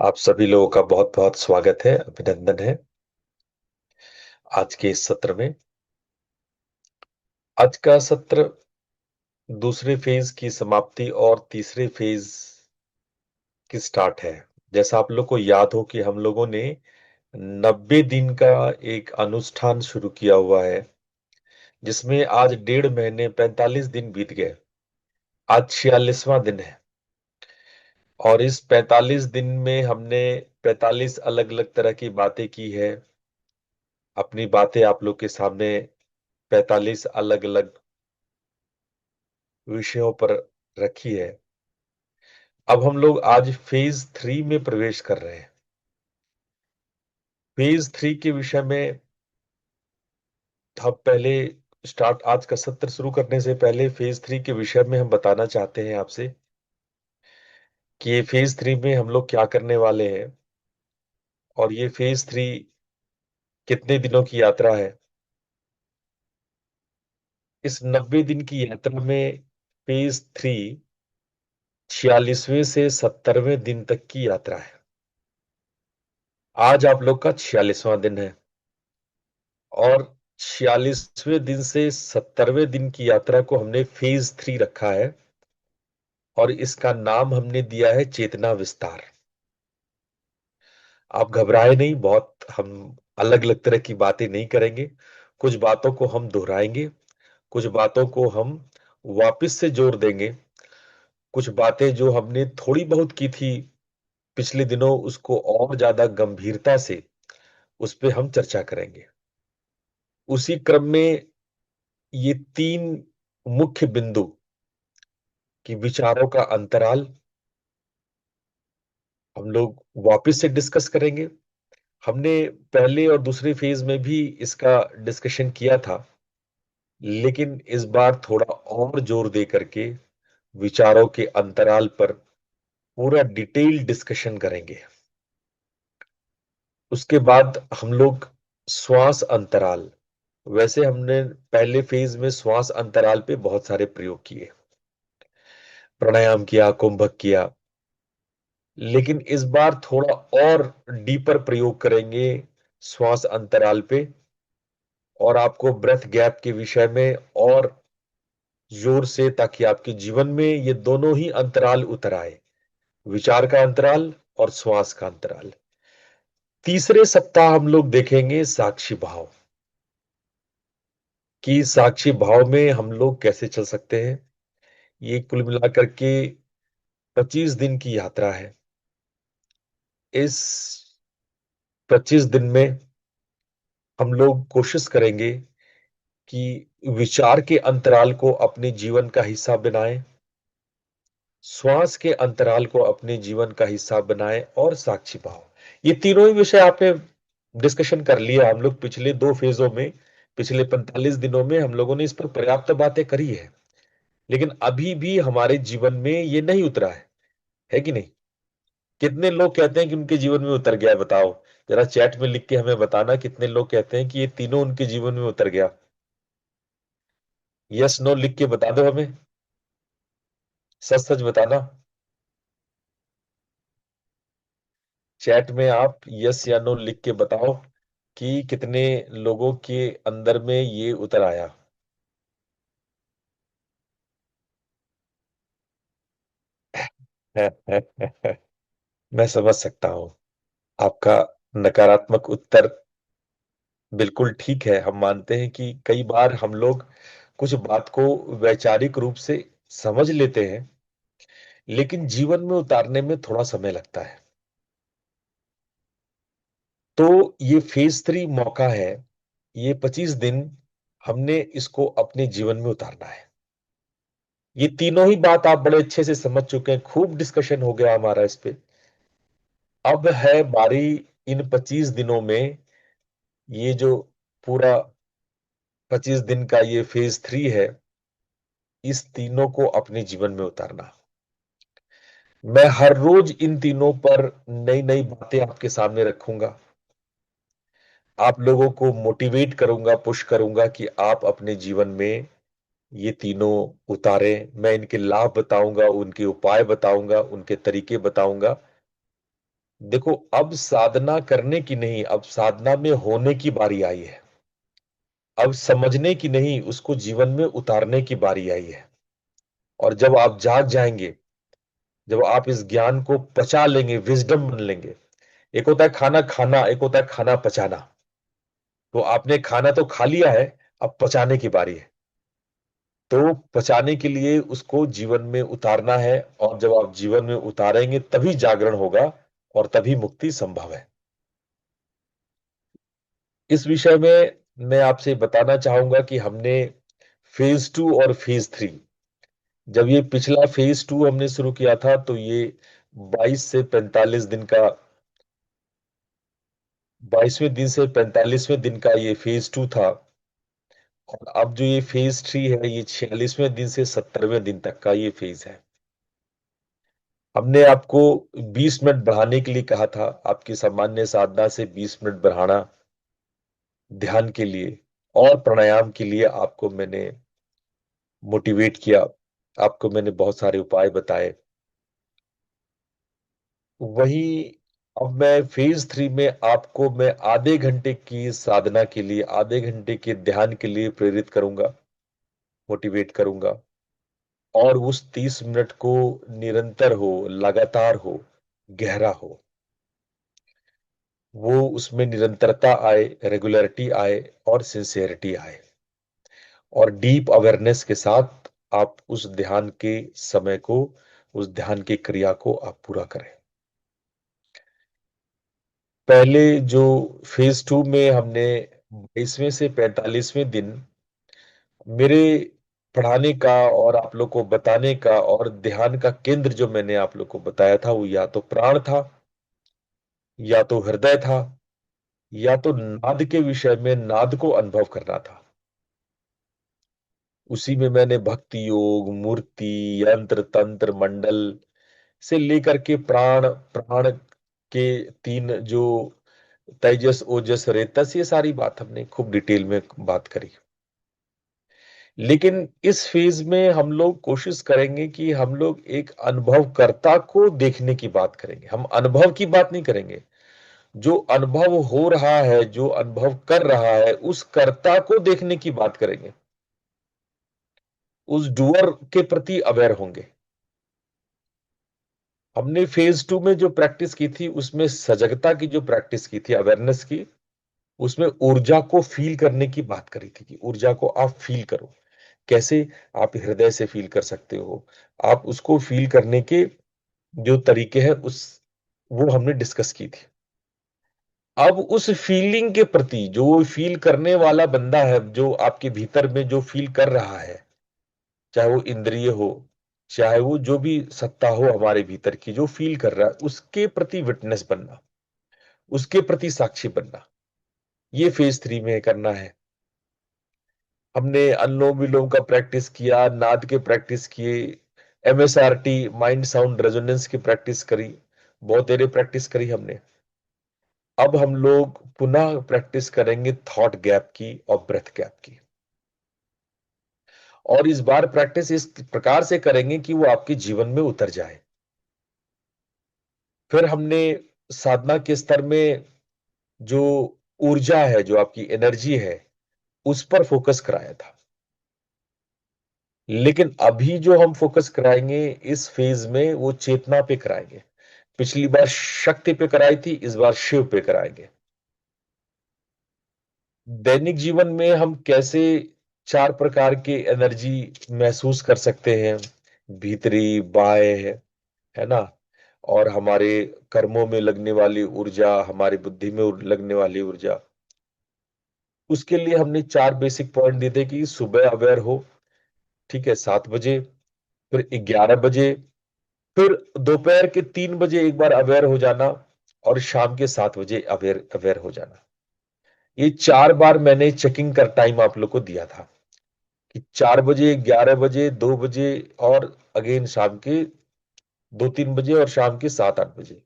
आप सभी लोगों का बहुत बहुत स्वागत है, अभिनंदन है आज के इस सत्र में। आज का सत्र दूसरे फेज की समाप्ति और तीसरे फेज की स्टार्ट है। जैसा आप लोग को याद हो कि हम लोगों ने 90 दिन का एक अनुष्ठान शुरू किया हुआ है, जिसमें आज 1.5 महीने 45 दिन बीत गए। आज 46वां दिन है और इस 45 दिन में हमने 45 अलग अलग तरह की बातें की है। अपनी बातें आप लोग के सामने 45 अलग अलग विषयों पर रखी है। अब हम लोग आज फेज 3 में प्रवेश कर रहे हैं। फेज 3 के विषय में हम पहले स्टार्ट आज का सत्र शुरू करने से पहले फेज 3 के विषय में हम बताना चाहते हैं आपसे कि ये फेज 3 में हम लोग क्या करने वाले हैं और ये फेज 3 कितने दिनों की यात्रा है। इस 90 दिन की यात्रा में फेज 3 46वें से 70वें दिन तक की यात्रा है। आज आप लोग का 46वां दिन है और 46वें दिन से 70वें दिन की यात्रा को हमने फेज 3 रखा है और इसका नाम हमने दिया है चेतना विस्तार। आप घबराए नहीं, बहुत हम अलग अलग तरह की बातें नहीं करेंगे। कुछ बातों को हम दोहराएंगे, कुछ बातों को हम वापस से जोड़ देंगे, कुछ बातें जो हमने थोड़ी बहुत की थी पिछले दिनों उसको और ज्यादा गंभीरता से उस पे हम चर्चा करेंगे। उसी क्रम में ये 3 मुख्य बिंदु कि विचारों का अंतराल हम लोग वापस से डिस्कस करेंगे। हमने पहले और दूसरे फेज में भी इसका डिस्कशन किया था, लेकिन इस बार थोड़ा और जोर दे करके विचारों के अंतराल पर पूरा डिटेल डिस्कशन करेंगे। उसके बाद हम लोग श्वास अंतराल, वैसे हमने पहले फेज में श्वास अंतराल पे बहुत सारे प्रयोग किए, प्राणायाम किया, कुंभक किया, लेकिन इस बार थोड़ा और डीपर प्रयोग करेंगे श्वास अंतराल पे और आपको ब्रेथ गैप के विषय में और जोर से, ताकि आपके जीवन में ये दोनों ही अंतराल उतर आए, विचार का अंतराल और श्वास का अंतराल। तीसरे सप्ताह हम लोग देखेंगे साक्षी भाव, कि साक्षी भाव में हम लोग कैसे चल सकते हैं। ये कुल मिलाकर के 25 दिन की यात्रा है। इस 25 दिन में हम लोग कोशिश करेंगे कि विचार के अंतराल को अपने जीवन का हिस्सा बनाएं, श्वास के अंतराल को अपने जीवन का हिस्सा बनाएं और साक्षी भाव। ये तीनों ही विषय आपने डिस्कशन कर लिया। हम लोग पिछले 2 फेजों में, पिछले 45 दिनों में हम लोगों ने इस पर पर्याप्त बातें करी है, लेकिन अभी भी हमारे जीवन में ये नहीं उतरा है कि नहीं? कितने लोग कहते हैं कि उनके जीवन में उतर गया है? बताओ जरा, चैट में लिख के हमें बताना कितने लोग कहते हैं कि ये तीनों उनके जीवन में उतर गया। यस नो लिख के बता दो हमें, सच सच बताना। चैट में आप यस या नो लिख के बताओ कि कितने लोगों के अंदर में ये उतर आया। मैं समझ सकता हूं आपका नकारात्मक उत्तर। बिल्कुल ठीक है, हम मानते हैं कि कई बार हम लोग कुछ बात को वैचारिक रूप से समझ लेते हैं, लेकिन जीवन में उतारने में थोड़ा समय लगता है। तो ये फेज 3 मौका है, ये 25 दिन हमने इसको अपने जीवन में उतारना है। ये तीनों ही बात आप बड़े अच्छे से समझ चुके हैं, खूब डिस्कशन हो गया हमारा इस पे। अब है बारी इन 25 दिनों में, ये जो पूरा 25 दिन का ये फेज 3 है, इस तीनों को अपने जीवन में उतारना। मैं हर रोज इन तीनों पर नई नई बातें आपके सामने रखूंगा, आप लोगों को मोटिवेट करूंगा, पुश करूंगा कि आप अपने जीवन में ये तीनों उतारें। मैं इनके लाभ बताऊंगा, उनके उपाय बताऊंगा, उनके तरीके बताऊंगा, देखो, अब साधना करने की नहीं, अब साधना में होने की बारी आई है। अब समझने की नहीं, उसको जीवन में उतारने की बारी आई है। और जब आप जाग जाएंगे, जब आप इस ज्ञान को पचा लेंगे, विजडम बन लेंगे। एक होता है खाना खाना, एक होता है खाना पचाना। तो आपने खाना तो खा लिया है, अब पचाने की बारी है। तो पचाने के लिए उसको जीवन में उतारना है, और जब आप जीवन में उतारेंगे तभी जागरण होगा, और तभी मुक्ति संभव है। इस विषय में मैं आपसे बताना चाहूंगा कि हमने फेज 2 और फेज 3, जब ये पिछला फेज 2 हमने शुरू किया था, तो ये 22 से 45 दिन का, 22वें दिन से 45वें दिन का ये फेज 2 था। और अब जो ये फेज 3 है, ये 46वें दिन से 70वें दिन तक का ये फेज है। हमने आपको 20 मिनट बढ़ाने के लिए कहा था, आपकी सामान्य साधना से 20 मिनट बढ़ाना, ध्यान के लिए और प्राणायाम के लिए आपको मैंने मोटिवेट किया। आपको मैंने बहुत सारे उपाय बताए। वही अब मैं फेज 3 में आपको मैं आधे घंटे की साधना के लिए, आधे घंटे के ध्यान के लिए प्रेरित करूंगा, मोटिवेट करूंगा। और उस 30 मिनट को निरंतर हो, लगातार हो, गहरा हो, वो उसमें निरंतरता आए, रेगुलरिटी आए और सिंसियरिटी आए, और डीप अवेयरनेस के साथ आप उस ध्यान के समय को, उस ध्यान की क्रिया को आप पूरा करें। पहले जो फेज 2 में हमने 22वें से 45वें दिन मेरे पढ़ाने का और आप लोग को बताने का और ध्यान का केंद्र जो मैंने आप लोग को बताया था, वो या तो प्राण था, या तो हृदय था, या तो नाद के विषय में, नाद को अनुभव करना था। उसी में मैंने भक्ति योग, मूर्ति, यंत्र, तंत्र, मंडल से लेकर के प्राण, प्राण के तीन जो तेजस, ओजस, रेतस, ये सारी बात हमने खूब डिटेल में बात करी। लेकिन इस फेज में हम लोग कोशिश करेंगे कि हम लोग एक अनुभवकर्ता को देखने की बात करेंगे। हम अनुभव की बात नहीं करेंगे। जो अनुभव हो रहा है, जो अनुभव कर रहा है, उस कर्ता को देखने की बात करेंगे। उस डूअर के प्रति अवेयर होंगे। हमने फेज 2 में जो प्रैक्टिस की थी, उसमें सजगता की जो प्रैक्टिस की थी, अवेयरनेस की, उसमें ऊर्जा को फील करने की बात करी थी कि ऊर्जा को आप फील करो। कैसे? आप हृदय से फील कर सकते हो। आप उसको फील करने के जो तरीके हैं, उस वो हमने डिस्कस की थी। अब उस फीलिंग के प्रति, जो वो फील करने वाला बंदा है, जो आपके भीतर में जो फील कर रहा है, चाहे वो इंद्रिय हो, चाहे वो जो भी सत्ता हो हमारे भीतर की जो फील कर रहा है, उसके प्रति विटनेस बनना, उसके प्रति साक्षी बनना, ये फेज 3 में करना है। हमने अनुलोम विलोम का प्रैक्टिस किया, नाद के प्रैक्टिस किए, MSRT, माइंड साउंड रेजोनेंस की प्रैक्टिस करी, बहुत देर प्रैक्टिस करी हमने। अब हम लोग पुनः प्रैक्टिस करेंगे थॉट गैप की और ब्रेथ गैप की। और इस बार प्रैक्टिस इस प्रकार से करेंगे कि वो आपके जीवन में उतर जाए। फिर हमने साधना के स्तर में जो ऊर्जा है, जो आपकी एनर्जी है, उस पर फोकस कराया था। लेकिन अभी जो हम फोकस कराएंगे इस फेज में, वो चेतना पे कराएंगे। पिछली बार शक्ति पे कराई थी, इस बार शिव पे कराएंगे। दैनिक जीवन में हम कैसे 4 प्रकार के एनर्जी महसूस कर सकते हैं, भीतरी, बाह्य, है ना, और हमारे कर्मों में लगने वाली ऊर्जा, हमारी बुद्धि में लगने वाली ऊर्जा। उसके लिए हमने 4 बेसिक पॉइंट दिए थे कि सुबह अवेयर हो, ठीक है, 7 बजे, फिर 11 बजे, फिर दोपहर के 3 बजे एक बार अवेयर हो जाना, और शाम के 7 बजे अवेयर अवेयर हो जाना। ये 4 बार मैंने चेकिंग का टाइम आप लोग को दिया था कि 4 बजे, 11 बजे, 2 बजे, और अगेन शाम के 2-3 बजे, और शाम के 7-8 बजे।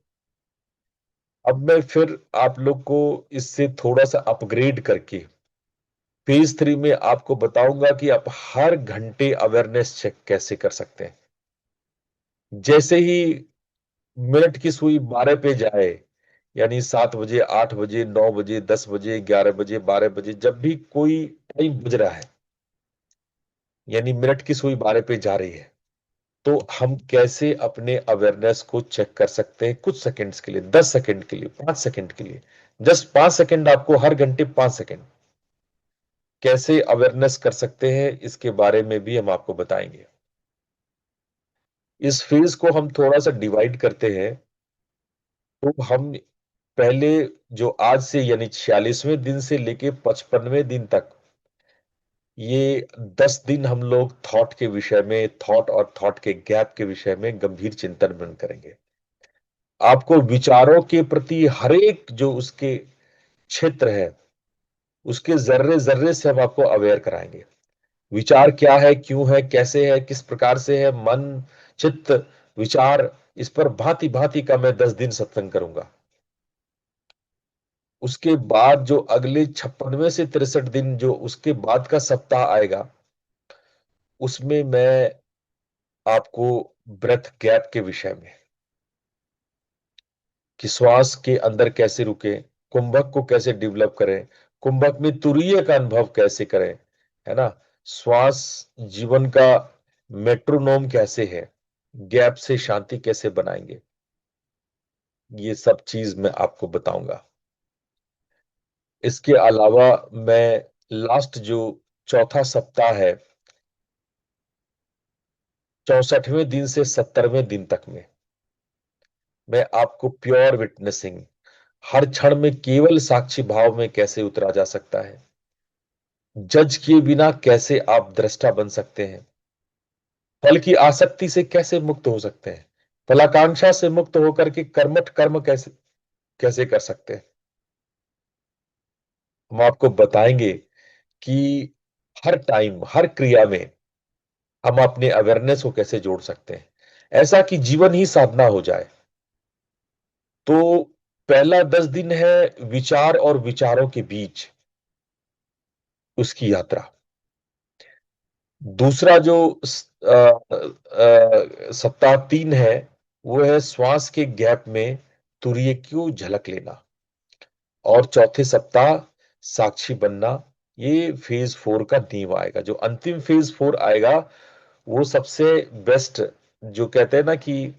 अब मैं फिर आप लोग को इससे थोड़ा सा अपग्रेड करके फेज 3 में आपको बताऊंगा कि आप हर घंटे अवेयरनेस चेक कैसे कर सकते हैं। जैसे ही मिनट की सुई 12 पे जाए, यानी 7 बजे, 8 बजे, 9 बजे, 10 बजे, 11 बजे, 12 बजे, जब भी कोई टाइम बज रहा है, यानी मिनट की सुई 12 पे जा रही है, तो हम कैसे अपने अवेयरनेस को चेक कर सकते हैं कुछ सेकंड्स के लिए, 10 सेकंड के लिए, 5 सेकंड के लिए, जस्ट 5 सेकंड, आपको हर घंटे 5 सेकंड कैसे अवेयरनेस कर सकते हैं, इसके बारे में भी हम आपको बताएंगे। इस फेज को हम थोड़ा सा डिवाइड करते हैं। तो हम पहले जो आज से यानी 46वें दिन से लेके 55वें दिन तक, ये 10 दिन हम लोग थॉट के विषय में, थॉट और थॉट के गैप के विषय में गंभीर चिंतन मनन करेंगे। आपको विचारों के प्रति हर एक जो उसके क्षेत्र है, उसके जर्रे जर्रे से हम आपको अवेयर कराएंगे। विचार क्या है, क्यों है, कैसे है, किस प्रकार से है, मन, चित्त, विचार, इस पर भांति भांति का मैं 10 दिन सत्संग करूंगा। उसके बाद जो अगले 56वें से 63 दिन, जो उसके बाद का सप्ताह आएगा, उसमें मैं आपको ब्रेथ गैप के विषय में, कि श्वास के अंदर कैसे रुके, कुंभक को कैसे डेवलप करें, कुंभक में तुरीय का अनुभव कैसे करें, है ना, श्वास जीवन का मेट्रोनोम कैसे है, गैप से शांति कैसे बनाएंगे, ये सब चीज मैं आपको बताऊंगा। इसके अलावा मैं लास्ट जो चौथा सप्ताह है, 64वें दिन से 70वें दिन तक में, मैं आपको प्योर विटनेसिंग, हर क्षण में केवल साक्षी भाव में कैसे उतरा जा सकता है, जज किए बिना कैसे आप दृष्टा बन सकते हैं, फल की आसक्ति से कैसे मुक्त हो सकते हैं, फलाकांक्षा से मुक्त होकर के कर्मठ कर्म कैसे कैसे कर सकते हैं, हम आपको बताएंगे कि हर टाइम, हर क्रिया में हम अपने अवेयरनेस को कैसे जोड़ सकते हैं, ऐसा कि जीवन ही साधना हो जाए। तो पहला 10 दिन है विचार और विचारों के बीच उसकी यात्रा। दूसरा जो सप्ताह 3 है, वो है श्वास के गैप में तुरीय क्यों झलक लेना। और चौथे सप्ताह साक्षी बनना, ये फेज 4 का नींव आएगा। जो अंतिम फेज 4 आएगा, वो सबसे बेस्ट, जो कहते हैं ना कि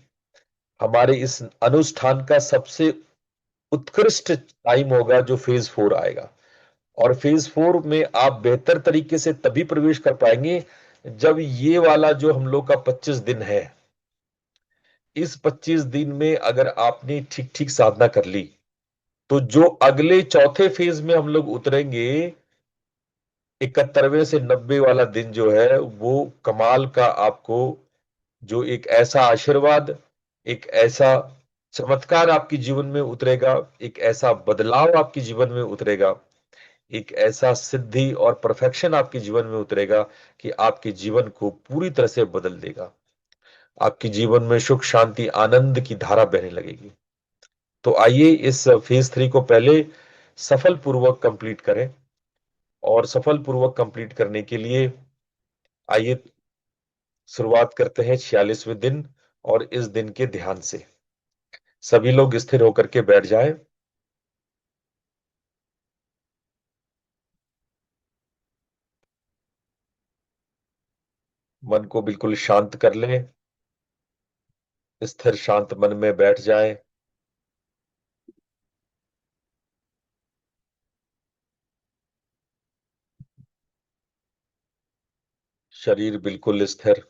हमारे इस अनुष्ठान का सबसे उत्कृष्ट टाइम होगा, जो फेज 4 आएगा। और फेज 4 में आप बेहतर तरीके से तभी प्रवेश कर पाएंगे जब ये वाला जो हम लोग का 25 दिन है, इस 25 दिन में अगर आपने ठीक ठीक साधना कर ली, तो जो अगले चौथे फेज में हम लोग उतरेंगे, 71वें से 90 वाला दिन जो है, वो कमाल का आपको, जो एक ऐसा आशीर्वाद, एक ऐसा चमत्कार आपके जीवन में उतरेगा, एक ऐसा बदलाव आपके जीवन में उतरेगा, एक ऐसा सिद्धि और परफेक्शन आपके जीवन में उतरेगा कि आपके जीवन को पूरी तरह से बदल देगा। आपके जीवन में सुख, शांति, आनंद की धारा बहने लगेगी। तो आइए इस फेज 3 को पहले सफल पूर्वक कंप्लीट करें। और सफल पूर्वक कंप्लीट करने के लिए आइए शुरुआत करते हैं 46वें दिन और इस दिन के ध्यान से। सभी लोग स्थिर होकर के बैठ जाएं। मन को बिल्कुल शांत कर लें। स्थिर शांत मन में बैठ जाएं। शरीर बिल्कुल स्थिर।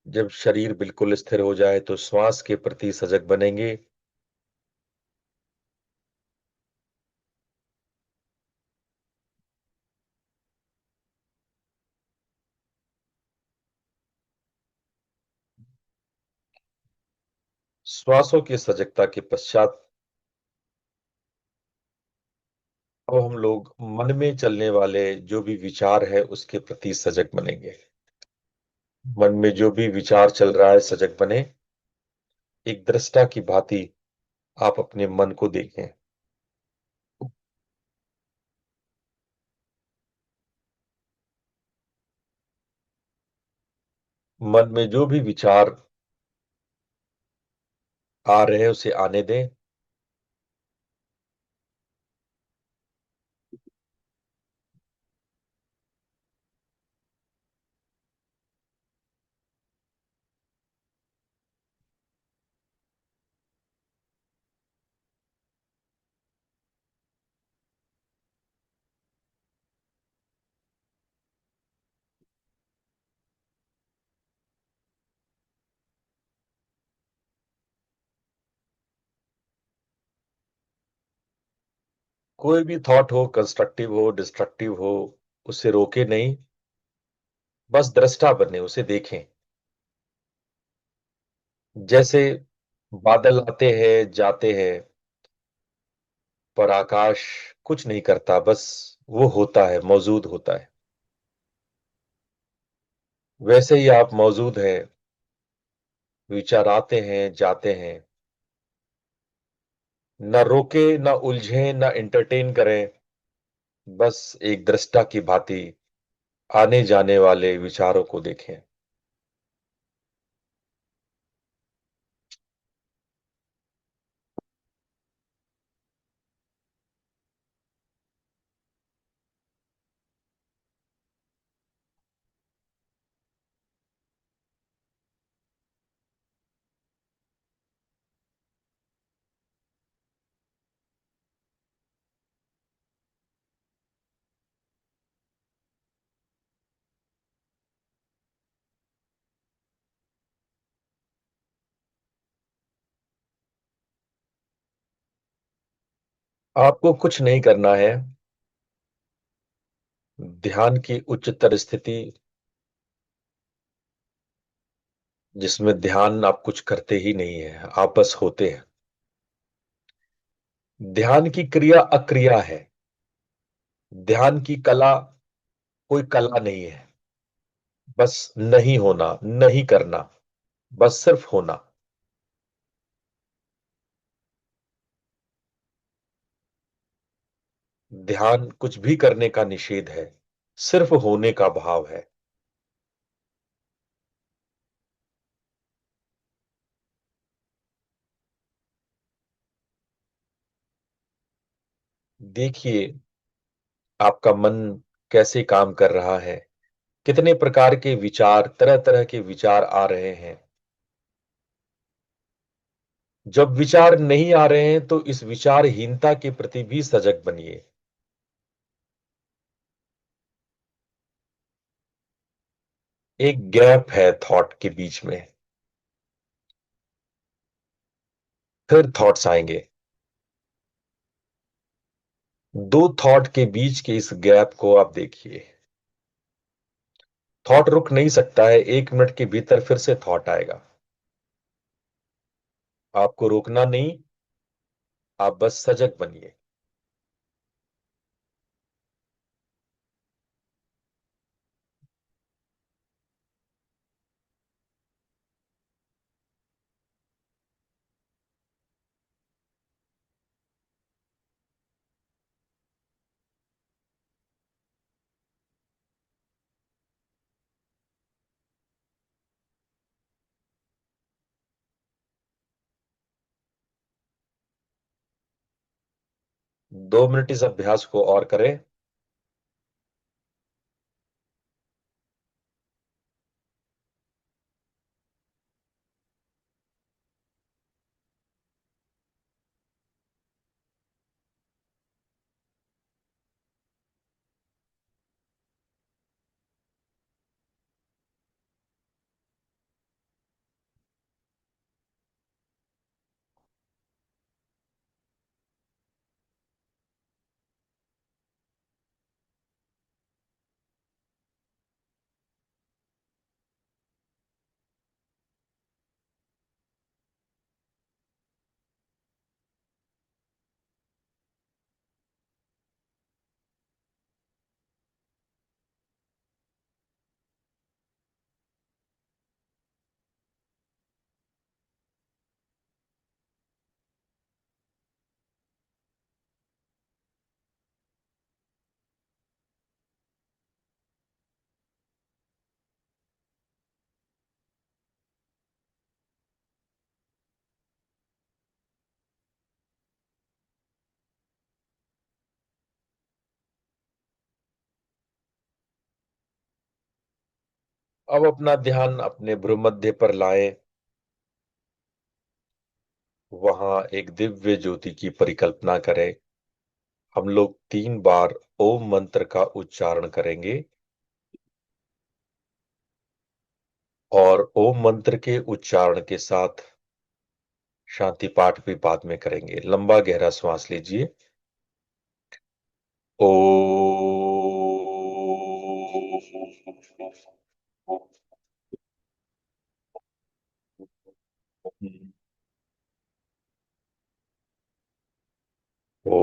जब शरीर बिल्कुल स्थिर हो जाए तो श्वास के प्रति सजग बनेंगे। श्वासों की सजगता के पश्चात अब हम लोग मन में चलने वाले जो भी विचार है उसके प्रति सजग बनेंगे। मन में जो भी विचार चल रहा है, सजग बने। एक दृष्टा की भांति आप अपने मन को देखें। मन में जो भी विचार आ रहे हैं उसे आने दें। कोई भी थॉट हो, कंस्ट्रक्टिव हो, डिस्ट्रक्टिव हो, उसे रोके नहीं, बस दृष्टा बने, उसे देखें। जैसे बादल आते हैं, जाते हैं, पर आकाश कुछ नहीं करता, बस वो होता है, मौजूद होता है। वैसे ही आप मौजूद हैं, विचार आते हैं, जाते हैं। न रोके, न उलझें, न एंटरटेन करें, बस एक दृष्टा की भांति आने जाने वाले विचारों को देखें। आपको कुछ नहीं करना है। ध्यान की उच्चतर स्थिति, जिसमें ध्यान आप कुछ करते ही नहीं है, आप बस होते हैं। ध्यान की क्रिया अक्रिया है। ध्यान की कला कोई कला नहीं है। बस नहीं होना, नहीं करना, बस सिर्फ होना। ध्यान कुछ भी करने का निषेध है, सिर्फ होने का भाव है। देखिए, आपका मन कैसे काम कर रहा है, कितने प्रकार के विचार, तरह तरह के विचार आ रहे हैं। जब विचार नहीं आ रहे हैं तो इस विचारहीनता के प्रति भी सजग बनिए। एक गैप है थॉट के बीच में, फिर थॉट्स आएंगे। दो थॉट के बीच के इस गैप को आप देखिए। थॉट रुक नहीं सकता है, 1 मिनट के भीतर फिर से थॉट आएगा। आपको रोकना नहीं, आप बस सजग बनिए। 2 मिनट इस अभ्यास को और करें। अब अपना ध्यान अपने भ्रूमध्य पर लाएं। वहां एक दिव्य ज्योति की परिकल्पना करें। हम लोग 3 बार ओम मंत्र का उच्चारण करेंगे और ओम मंत्र के उच्चारण के साथ शांति पाठ भी बाद में करेंगे। लंबा गहरा श्वास लीजिए। ओ ओ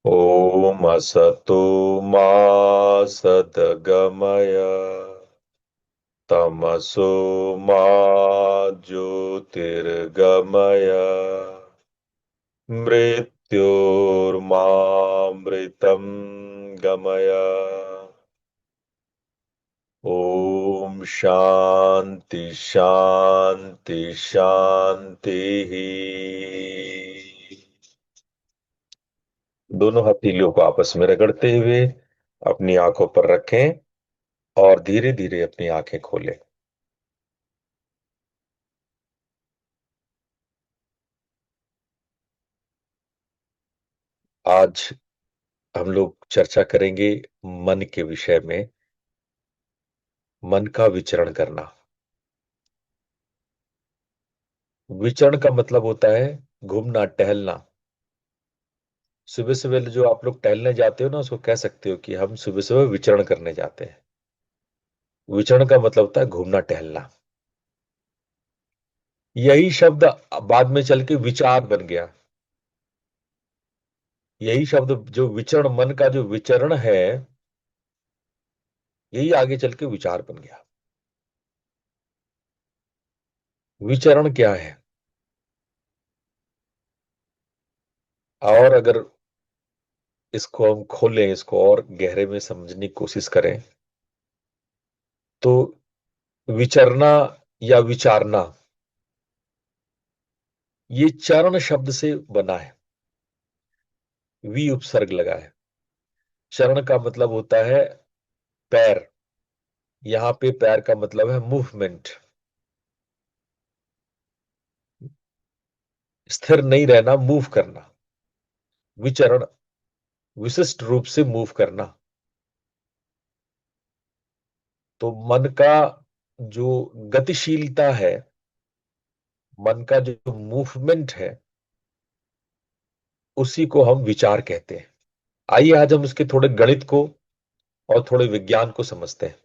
ओ ॐ असतो मा सद्गमय तमसो मा ज्योतिर्गमय मृत्योर्मामृतं गमय। ओम शांति शांति शांति ही। दोनों हथेलियों को आपस में रगड़ते हुए अपनी आंखों पर रखें और धीरे धीरे अपनी आंखें खोलें। आज हम लोग चर्चा करेंगे मन के विषय में। मन का विचरण करना। विचरण का मतलब होता है घूमना, टहलना। सुबह सुबह जो आप लोग टहलने जाते हो ना, उसको कह सकते हो कि हम सुबह सुबह विचरण करने जाते हैं। विचरण का मतलब होता है घूमना, टहलना। यही शब्द बाद में चल के विचार बन गया। यही शब्द जो विचरण, मन का जो विचरण है, यही आगे चल के विचार बन गया। विचरण क्या है? और अगर इसको हम खोलें, इसको और गहरे में समझने की कोशिश करें, तो विचरना या विचारना, ये चरण शब्द से बना है। वी उपसर्ग लगा है। चरण का मतलब होता है पैर। यहां पे पैर का मतलब है मूवमेंट। स्थिर नहीं रहना, मूव करना। विचरण, विशिष्ट रूप से मूव करना। तो मन का जो गतिशीलता है, मन का जो मूवमेंट है, उसी को हम विचार कहते हैं। आइए आज हम इसके थोड़े गणित को और थोड़े विज्ञान को समझते हैं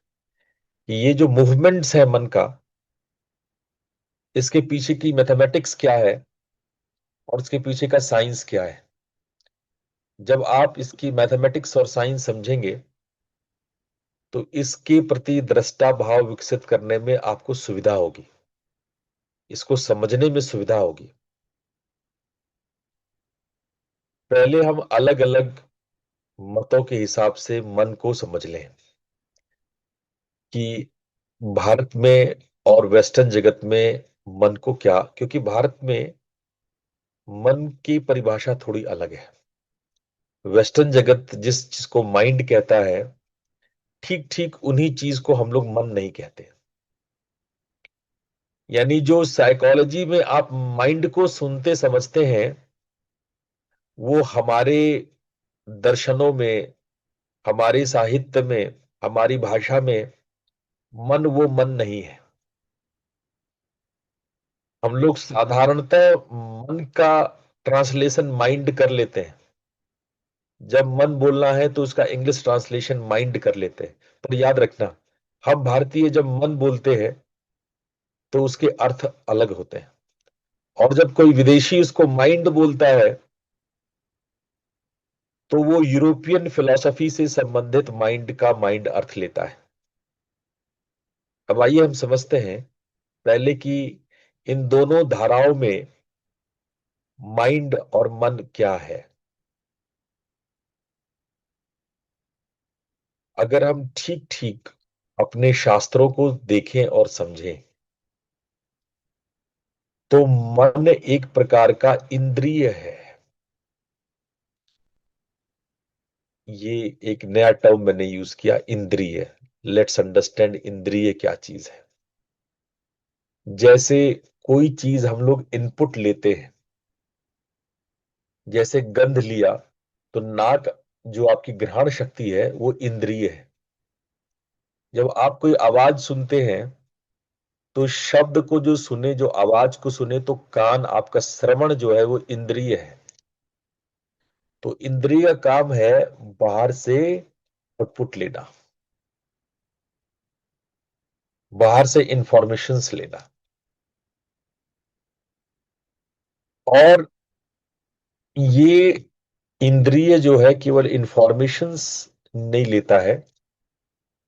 कि ये जो मूवमेंट्स है मन का, इसके पीछे की मैथमेटिक्स क्या है और इसके पीछे का साइंस क्या है। जब आप इसकी मैथमेटिक्स और साइंस समझेंगे, तो इसके प्रति दृष्टा भाव विकसित करने में आपको सुविधा होगी, इसको समझने में सुविधा होगी। पहले हम अलग अलग मतों के हिसाब से मन को समझ लें कि भारत में और वेस्टर्न जगत में मन को क्या, क्योंकि भारत में मन की परिभाषा थोड़ी अलग है। वेस्टर्न जगत जिस चीज को माइंड कहता है, ठीक ठीक उन्हीं चीज को हम लोग मन नहीं कहते। यानी जो साइकोलॉजी में आप माइंड को सुनते समझते हैं, वो हमारे दर्शनों में, हमारे साहित्य में, हमारी भाषा में मन वो मन नहीं है। हम लोग साधारणतः मन का ट्रांसलेशन माइंड कर लेते हैं। जब मन बोलना है तो उसका इंग्लिश ट्रांसलेशन माइंड कर लेते हैं। पर याद रखना, हम भारतीय जब मन बोलते हैं तो उसके अर्थ अलग होते हैं। और जब कोई विदेशी उसको माइंड बोलता है, तो वो यूरोपियन फिलॉसफी से संबंधित माइंड का माइंड अर्थ लेता है। अब आइए हम समझते हैं पहले की इन दोनों धाराओं में माइंड और मन क्या है? अगर हम ठीक ठीक अपने शास्त्रों को देखें और समझें, तो मन एक प्रकार का इंद्रिय है। ये एक नया टर्म मैंने यूज किया, इंद्रिय। लेट्स अंडरस्टैंड इंद्रिय क्या चीज है। जैसे कोई चीज हम लोग इनपुट लेते हैं, जैसे गंध लिया, तो नाक, जो आपकी ग्रहण शक्ति है, वो इंद्रिय है। जब आप कोई आवाज सुनते हैं, तो शब्द को जो सुने, जो आवाज को सुने, तो कान, आपका श्रवण जो है वो इंद्रिय है। तो इंद्रिय का काम है बाहर से आउटपुट लेना, बाहर से इंफॉर्मेशंस लेना। और ये इंद्रिय जो है केवल इंफॉर्मेशंस नहीं लेता है,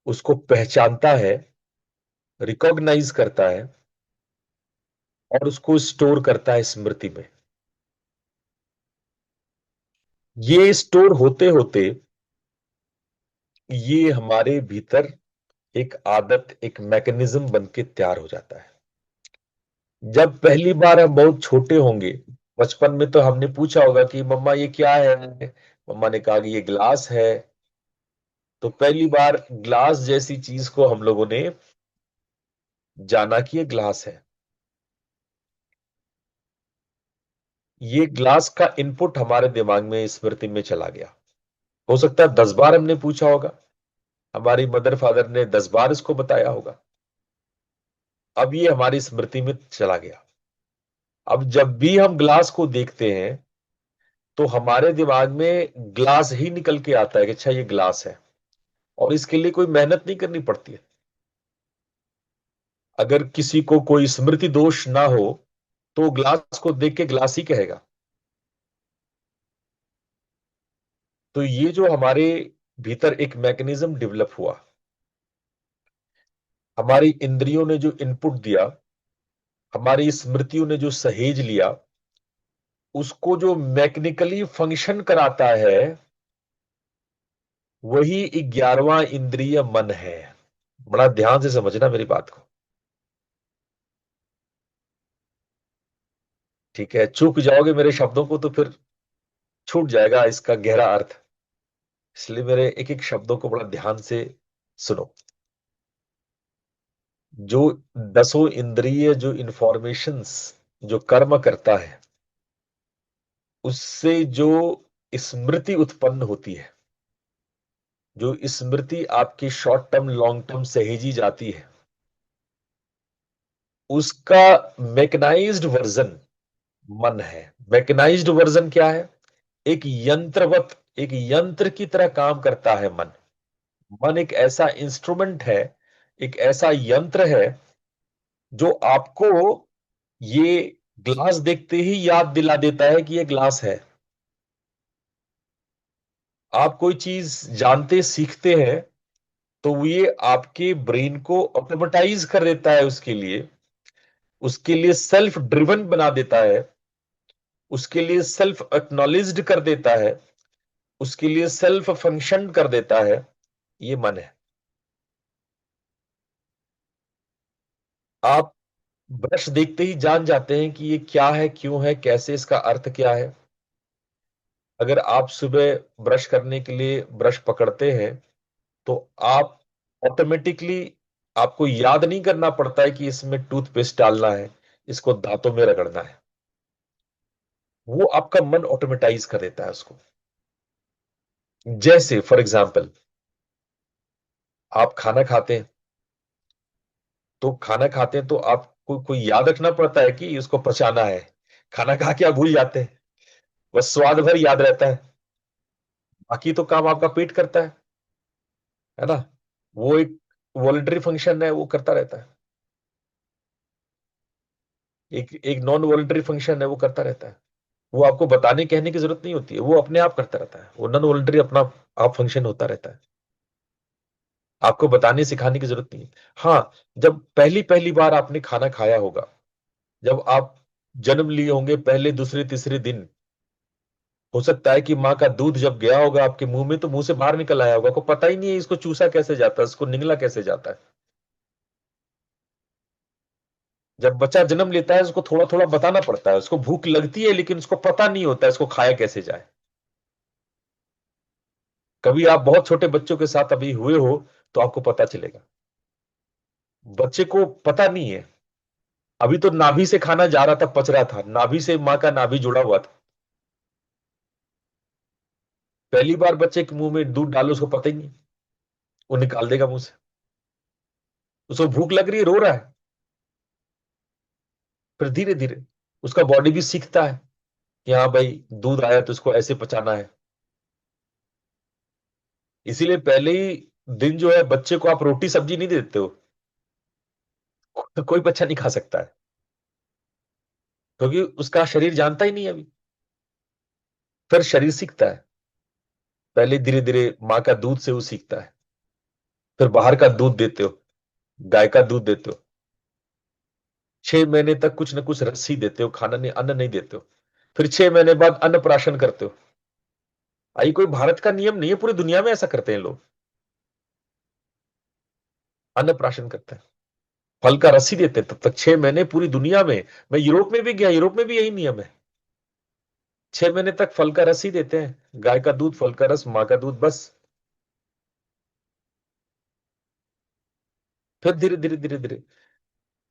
उसको पहचानता है, रिकॉग्नाइज करता है, और उसको स्टोर करता है स्मृति में। ये स्टोर होते होते ये हमारे भीतर एक आदत, एक मैकेनिज्म बन के तैयार हो जाता है। जब पहली बार हम बहुत छोटे होंगे, बचपन में, तो हमने पूछा होगा कि मम्मा ये क्या है। मम्मा ने कहा कि ये ग्लास है। तो पहली बार ग्लास जैसी चीज को हम लोगों ने जाना कि ये ग्लास है। ये ग्लास का इनपुट हमारे दिमाग में, स्मृति में चला गया। हो सकता है 10 बार हमने पूछा होगा, हमारी मदर फादर ने 10 बार इसको बताया होगा। अब ये हमारी स्मृति में चला गया। अब जब भी हम ग्लास को देखते हैं, तो हमारे दिमाग में ग्लास ही निकल के आता है कि अच्छा ये ग्लास है। और इसके लिए कोई मेहनत नहीं करनी पड़ती है। अगर किसी को कोई स्मृति दोष ना हो, तो ग्लास को देख के ग्लास ही कहेगा। तो ये जो हमारे भीतर एक मैकेनिज्म डेवलप हुआ, हमारी इंद्रियों ने जो इनपुट दिया, हमारी स्मृतियों ने जो सहेज लिया, उसको जो मैकेनिकली फंक्शन कराता है, वही 11वां इंद्रिय मन है। बड़ा ध्यान से समझना मेरी बात को। ठीक है, चूक जाओगे मेरे शब्दों को तो फिर छूट जाएगा इसका गहरा अर्थ। इसलिए मेरे एक एक शब्दों को बड़ा ध्यान से सुनो। जो 10 इंद्रिय जो इंफॉर्मेशंस, जो कर्म करता है, उससे जो स्मृति उत्पन्न होती है, जो स्मृति आपकी शॉर्ट टर्म लॉन्ग टर्म सहेजी जाती है, उसका मैकेनाइज्ड वर्जन मन है। मैकेनाइज्ड वर्जन क्या है? एक यंत्रवत, एक यंत्र की तरह काम करता है मन। मन एक ऐसा इंस्ट्रूमेंट है, एक ऐसा यंत्र है, जो आपको ये ग्लास देखते ही याद दिला देता है कि ये ग्लास है। आप कोई चीज जानते सीखते हैं, तो ये आपके ब्रेन को ऑटोमेटाइज कर देता है, उसके लिए सेल्फ ड्रिवन बना देता है, उसके लिए सेल्फ एक्नॉलेज्ड कर देता है, उसके लिए सेल्फ फंक्शन कर देता है। ये मन है। आप ब्रश देखते ही जान जाते हैं कि ये क्या है, क्यों है, कैसे, इसका अर्थ क्या है। अगर आप सुबह ब्रश करने के लिए ब्रश पकड़ते हैं, तो आप ऑटोमेटिकली, आपको याद नहीं करना पड़ता है कि इसमें टूथपेस्ट डालना है, इसको दांतों में रगड़ना है। वो आपका मन ऑटोमेटाइज कर देता है उसको। जैसे फॉर एग्जाम्पल, आप खाना खाते हैं, तो खाना खाते हैं तो आपको कोई याद रखना पड़ता है कि इसको पचाना है। खाना खा के आप भूल जाते हैं, बस स्वाद भर याद रहता है। बाकी तो काम आपका पेट करता है ना। वो एक वॉलंटरी फंक्शन है, वो करता रहता है। एक एक नॉन वॉलंटरी फंक्शन है, वो करता रहता है। वो आपको बताने कहने की जरूरत नहीं होती है, वो अपने आप करता रहता है। वो नॉन वॉलंटरी अपना आप फंक्शन होता रहता है। आपको बताने सिखाने की जरूरत नहीं है। हाँ, जब पहली पहली बार आपने खाना खाया होगा, जब आप जन्म लिए होंगे पहले दूसरे तीसरे दिन, हो सकता है कि माँ का दूध जब गया होगा आपके मुंह में तो मुंह से बाहर निकल आया होगा, को पता ही नहीं है इसको चूसा कैसे जाता है, इसको निगला कैसे जाता है। जब बच्चा जन्म लेता है उसको थोड़ा थोड़ा बताना पड़ता है, उसको भूख लगती है लेकिन उसको पता नहीं होता है इसको खाया कैसे जाए। कभी आप बहुत छोटे बच्चों के साथ अभी हुए हो तो आपको पता चलेगा। बच्चे को पता नहीं है, अभी तो नाभि से खाना जा रहा था, पच रहा था, नाभि से माँ का नाभि जुड़ा हुआ था। पहली बार बच्चे के मुंह में दूध डालो उसको पता ही नहीं, वो निकाल देगा मुंह से। उसको भूख लग रही है, रो रहा है, फिर धीरे धीरे उसका बॉडी भी सीखता है कि हाँ भाई दूध आया तो इसको ऐसे पचाना है। इसीलिए पहले ही दिन जो है बच्चे को आप रोटी सब्जी नहीं देते हो, तो कोई बच्चा नहीं खा सकता है, क्योंकि उसका शरीर जानता ही नहीं है अभी। फिर शरीर सीखता है, पहले धीरे धीरे माँ का दूध से वो सीखता है, फिर बाहर का दूध देते हो, गाय का दूध देते हो, 6 महीने तक कुछ ना कुछ रस्सी देते हो, खाना नहीं, अन्न नहीं देते हो, फिर 6 महीने बाद अन्नप्राशन करते हो। आई कोई भारत का नियम नहीं है, पूरी दुनिया में ऐसा करते हैं लोग, अन्नप्राशन करते हैं, फल का रस्सी देते हैं, तब तक 6 महीने पूरी दुनिया में। मैं यूरोप में भी गया, यूरोप में भी यही नियम है, 6 महीने तक फल का रस ही देते हैं, गाय का दूध, फल का रस, माँ का दूध, बस। फिर धीरे धीरे धीरे धीरे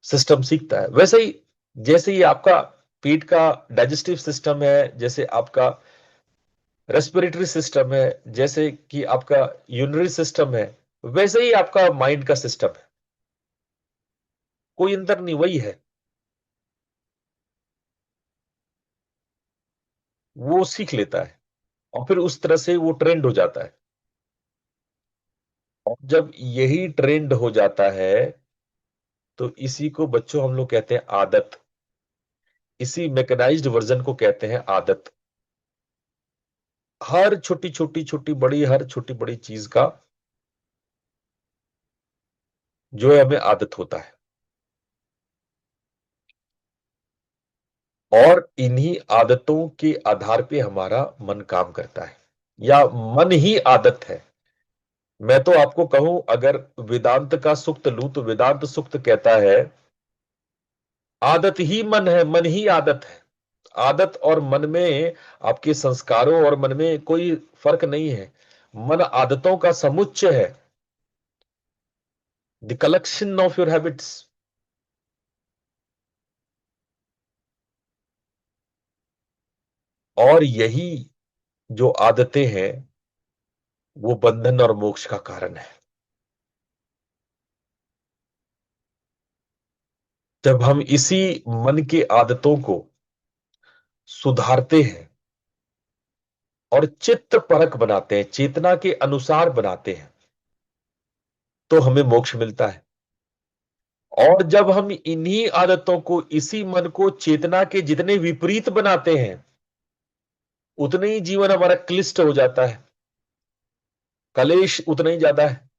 सिस्टम सीखता है। वैसे ही जैसे ही आपका पेट का डाइजेस्टिव सिस्टम है, जैसे आपका रेस्पिरेटरी सिस्टम है, जैसे कि आपका यूरिनरी सिस्टम है, वैसे ही आपका माइंड का सिस्टम है, कोई अंतर नहीं, वही है। वो सीख लेता है और फिर उस तरह से वो ट्रेंड हो जाता है। और जब यही ट्रेंड हो जाता है तो इसी को बच्चों हम लोग कहते हैं आदत, इसी मैकेनाइज्ड वर्जन को कहते हैं आदत। हर छोटी छोटी छोटी बड़ी, हर छोटी बड़ी चीज का जो है हमें आदत होता है, और इन्हीं आदतों के आधार पे हमारा मन काम करता है, या मन ही आदत है। मैं तो आपको कहूं, अगर वेदांत का सूक्त लूं तो वेदांत सूक्त कहता है आदत ही मन है, मन ही आदत है। आदत और मन में, आपके संस्कारों और मन में कोई फर्क नहीं है। मन आदतों का समुच्चय है, the collection of your habits. और यही जो आदतें हैं वो बंधन और मोक्ष का कारण है। जब हम इसी मन के आदतों को सुधारते हैं और चित्त परक बनाते हैं, चेतना के अनुसार बनाते हैं, तो हमें मोक्ष मिलता है। और जब हम इन्हीं आदतों को, इसी मन को चेतना के जितने विपरीत बनाते हैं, उतने ही जीवन हमारा क्लिष्ट हो जाता है, कलेश उतना ही ज्यादा है।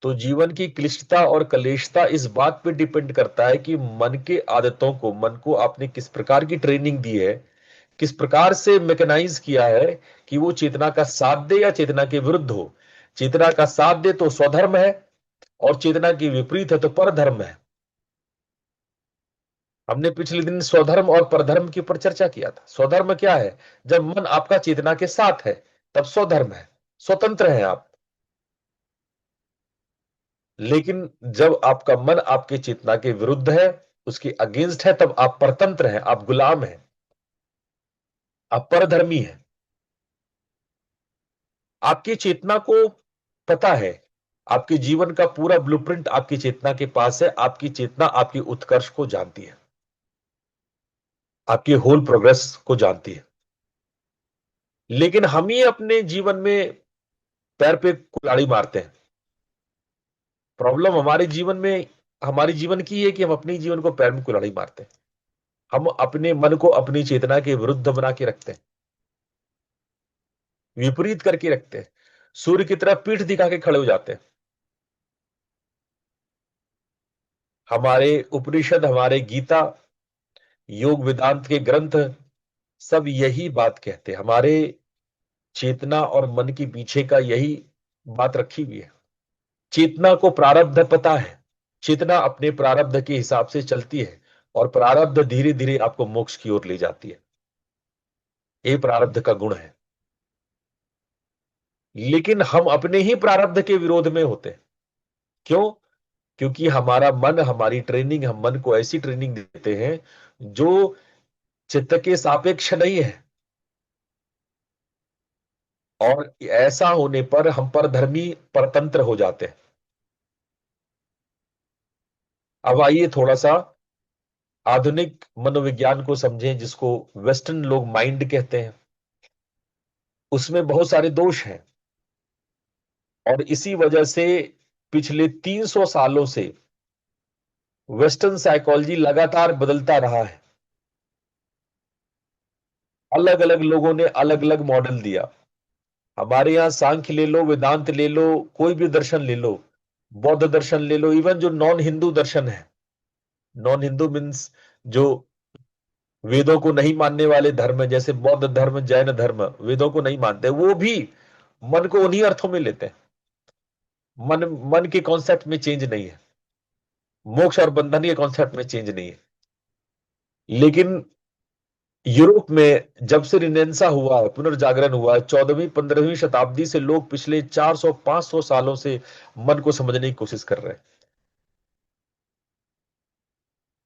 तो जीवन की क्लिष्टता और कलेशता इस बात पे डिपेंड करता है कि मन के आदतों को, मन को आपने किस प्रकार की ट्रेनिंग दी है, किस प्रकार से मैकेनाइज किया है कि वो चेतना का साथ दे या चेतना के विरुद्ध हो। चेतना का साथ दे तो स्वधर्म है, और चेतना के विपरीत है तो परधर्म है। हमने पिछले दिन स्वधर्म और परधर्म के ऊपर चर्चा किया था। स्वधर्म क्या है? जब मन आपका चेतना के साथ है तब स्वधर्म है, स्वतंत्र है आप। लेकिन जब आपका मन आपके चेतना के विरुद्ध है, उसके अगेंस्ट है, तब आप परतंत्र हैं, आप गुलाम हैं, आप परधर्मी हैं। आपकी चेतना को पता है, आपके जीवन का पूरा ब्लूप्रिंट आपकी चेतना के पास है। आपकी चेतना आपकी उत्कर्ष को जानती है, आपकी होल प्रोग्रेस को जानती है। लेकिन हम ही अपने जीवन में पैर पे कुल्हाड़ी मारते हैं। प्रॉब्लम हमारे जीवन में, हमारे जीवन की है कि हम अपने जीवन को पैर में कुल्हाड़ी मारते हैं। हम अपने मन को अपनी चेतना के विरुद्ध बना के रखते हैं, विपरीत करके रखते हैं, सूर्य की तरफ पीठ दिखा के खड़े हो जाते हैं। हमारे उपनिषद, हमारे गीता, योग वेदांत के ग्रंथ सब यही बात कहते हैं। हमारे चेतना और मन के पीछे का यही बात रखी हुई है। चेतना को प्रारब्ध पता है, चेतना अपने प्रारब्ध के हिसाब से चलती है, और प्रारब्ध धीरे धीरे आपको मोक्ष की ओर ले जाती है। ये प्रारब्ध का गुण है। लेकिन हम अपने ही प्रारब्ध के विरोध में होते हैं। क्यों? क्योंकि हमारा मन, हमारी ट्रेनिंग, हम मन को ऐसी ट्रेनिंग देते हैं जो चित्त के सापेक्ष नहीं है। और ऐसा होने पर हम परधर्मी, परतंत्र हो जाते हैं। अब आइए थोड़ा सा आधुनिक मनोविज्ञान को समझें, जिसको वेस्टर्न लोग माइंड कहते हैं। उसमें बहुत सारे दोष हैं, और इसी वजह से पिछले 300 सालों से वेस्टर्न साइकोलॉजी लगातार बदलता रहा है। अलग अलग लोगों ने अलग अलग मॉडल दिया। हमारे यहाँ सांख्य ले लो, वेदांत ले लो, कोई भी दर्शन ले लो, बौद्ध दर्शन ले लो, इवन जो नॉन हिंदू दर्शन है, नॉन हिंदू मीन्स जो वेदों को नहीं मानने वाले धर्म है, जैसे बौद्ध धर्म, जैन धर्म, वेदों को नहीं मानते, वो भी मन को उन्हीं अर्थों में लेते हैं। मन मन के कॉन्सेप्ट में चेंज नहीं है, मोक्ष और बंधन के कॉन्सेप्ट में चेंज नहीं है। लेकिन यूरोप में जब से रिनेंसा हुआ है, पुनर्जागरण हुआ है, 14वीं 15वीं शताब्दी से लोग पिछले 400 500 सालों से मन को समझने की कोशिश कर रहे हैं।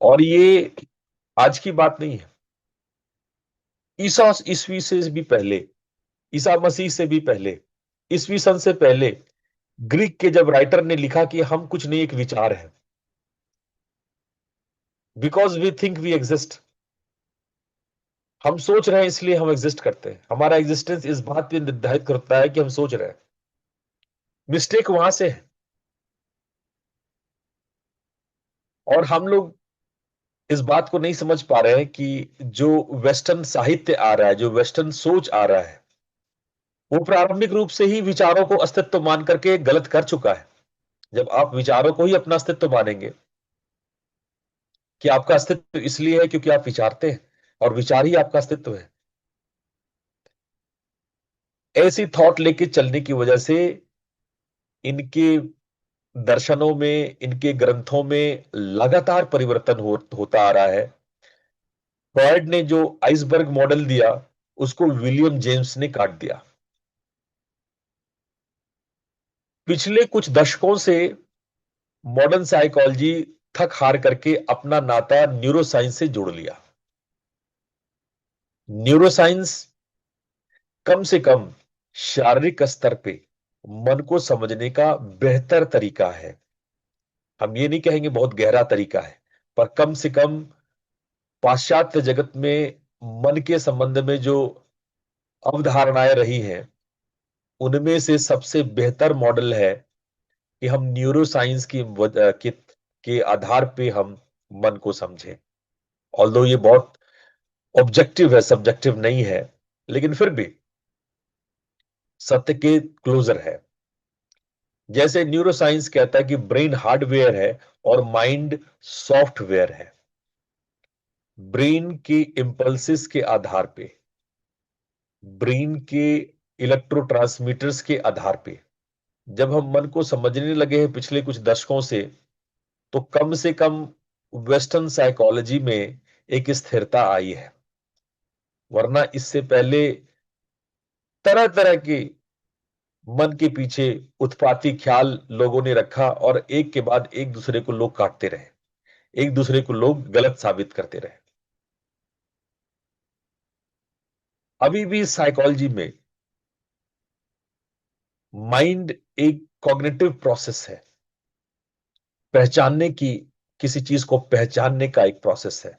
और ये आज की बात नहीं है। ईसा ईसवी से भी पहले, ईसा मसीह से भी पहले, ईसवी सन से पहले ग्रीक के जब राइटर ने लिखा कि हम कुछ नहीं, एक विचार है, because we think we exist. हम सोच रहे हैं इसलिए हम एग्जिस्ट करते हैं। हमारा एग्जिस्टेंस इस बात पे निर्धारित करता है कि हम सोच रहे हैं। मिस्टेक वहां से है। और हम लोग इस बात को नहीं समझ पा रहे हैं कि जो वेस्टर्न साहित्य आ रहा है, जो वेस्टर्न सोच आ रहा है, वो प्रारंभिक रूप से ही विचारों को अस्तित्व मान करके गलत कर चुका है। जब आप विचारों को ही अपना अस्तित्व मानेंगे, कि आपका अस्तित्व इसलिए है क्योंकि आप विचारते हैं, और विचार ही आपका अस्तित्व है, ऐसी थॉट लेके चलने की वजह से इनके दर्शनों में, इनके ग्रंथों में लगातार परिवर्तन होता आ रहा है। फ्रॉयड ने जो आइसबर्ग मॉडल दिया, उसको विलियम जेम्स ने काट दिया। पिछले कुछ दशकों से मॉडर्न साइकोलॉजी थक हार करके अपना नाता न्यूरोसाइंस से जोड़ लिया। न्यूरोसाइंस कम से कम शारीरिक स्तर पे मन को समझने का बेहतर तरीका है। हम ये नहीं कहेंगे बहुत गहरा तरीका है, पर कम से कम पाश्चात्य जगत में मन के संबंध में जो अवधारणाएं रही हैं, उनमें से सबसे बेहतर मॉडल है कि हम न्यूरोसाइंस के आधार पे हम मन को समझें। ऑल्दो ये बहुत ऑब्जेक्टिव है, सब्जेक्टिव नहीं है, लेकिन फिर भी सत्य के क्लोजर है। जैसे न्यूरोसाइंस कहता है कि ब्रेन हार्डवेयर है और माइंड सॉफ्टवेयर है। ब्रेन के इंपल्सिस के आधार पे, ब्रेन के इलेक्ट्रोट्रांसमीटर्स के आधार पे जब हम मन को समझने लगे हैं पिछले कुछ दशकों से कम वेस्टर्न साइकोलॉजी में एक स्थिरता आई है। वरना इससे पहले तरह तरह के मन के पीछे उत्पाती ख्याल लोगों ने रखा, और एक के बाद एक दूसरे को लोग काटते रहे, एक दूसरे को लोग गलत साबित करते रहे। अभी भी साइकोलॉजी में माइंड एक कॉग्निटिव प्रोसेस है, पहचानने की, किसी चीज को पहचानने का एक प्रोसेस है,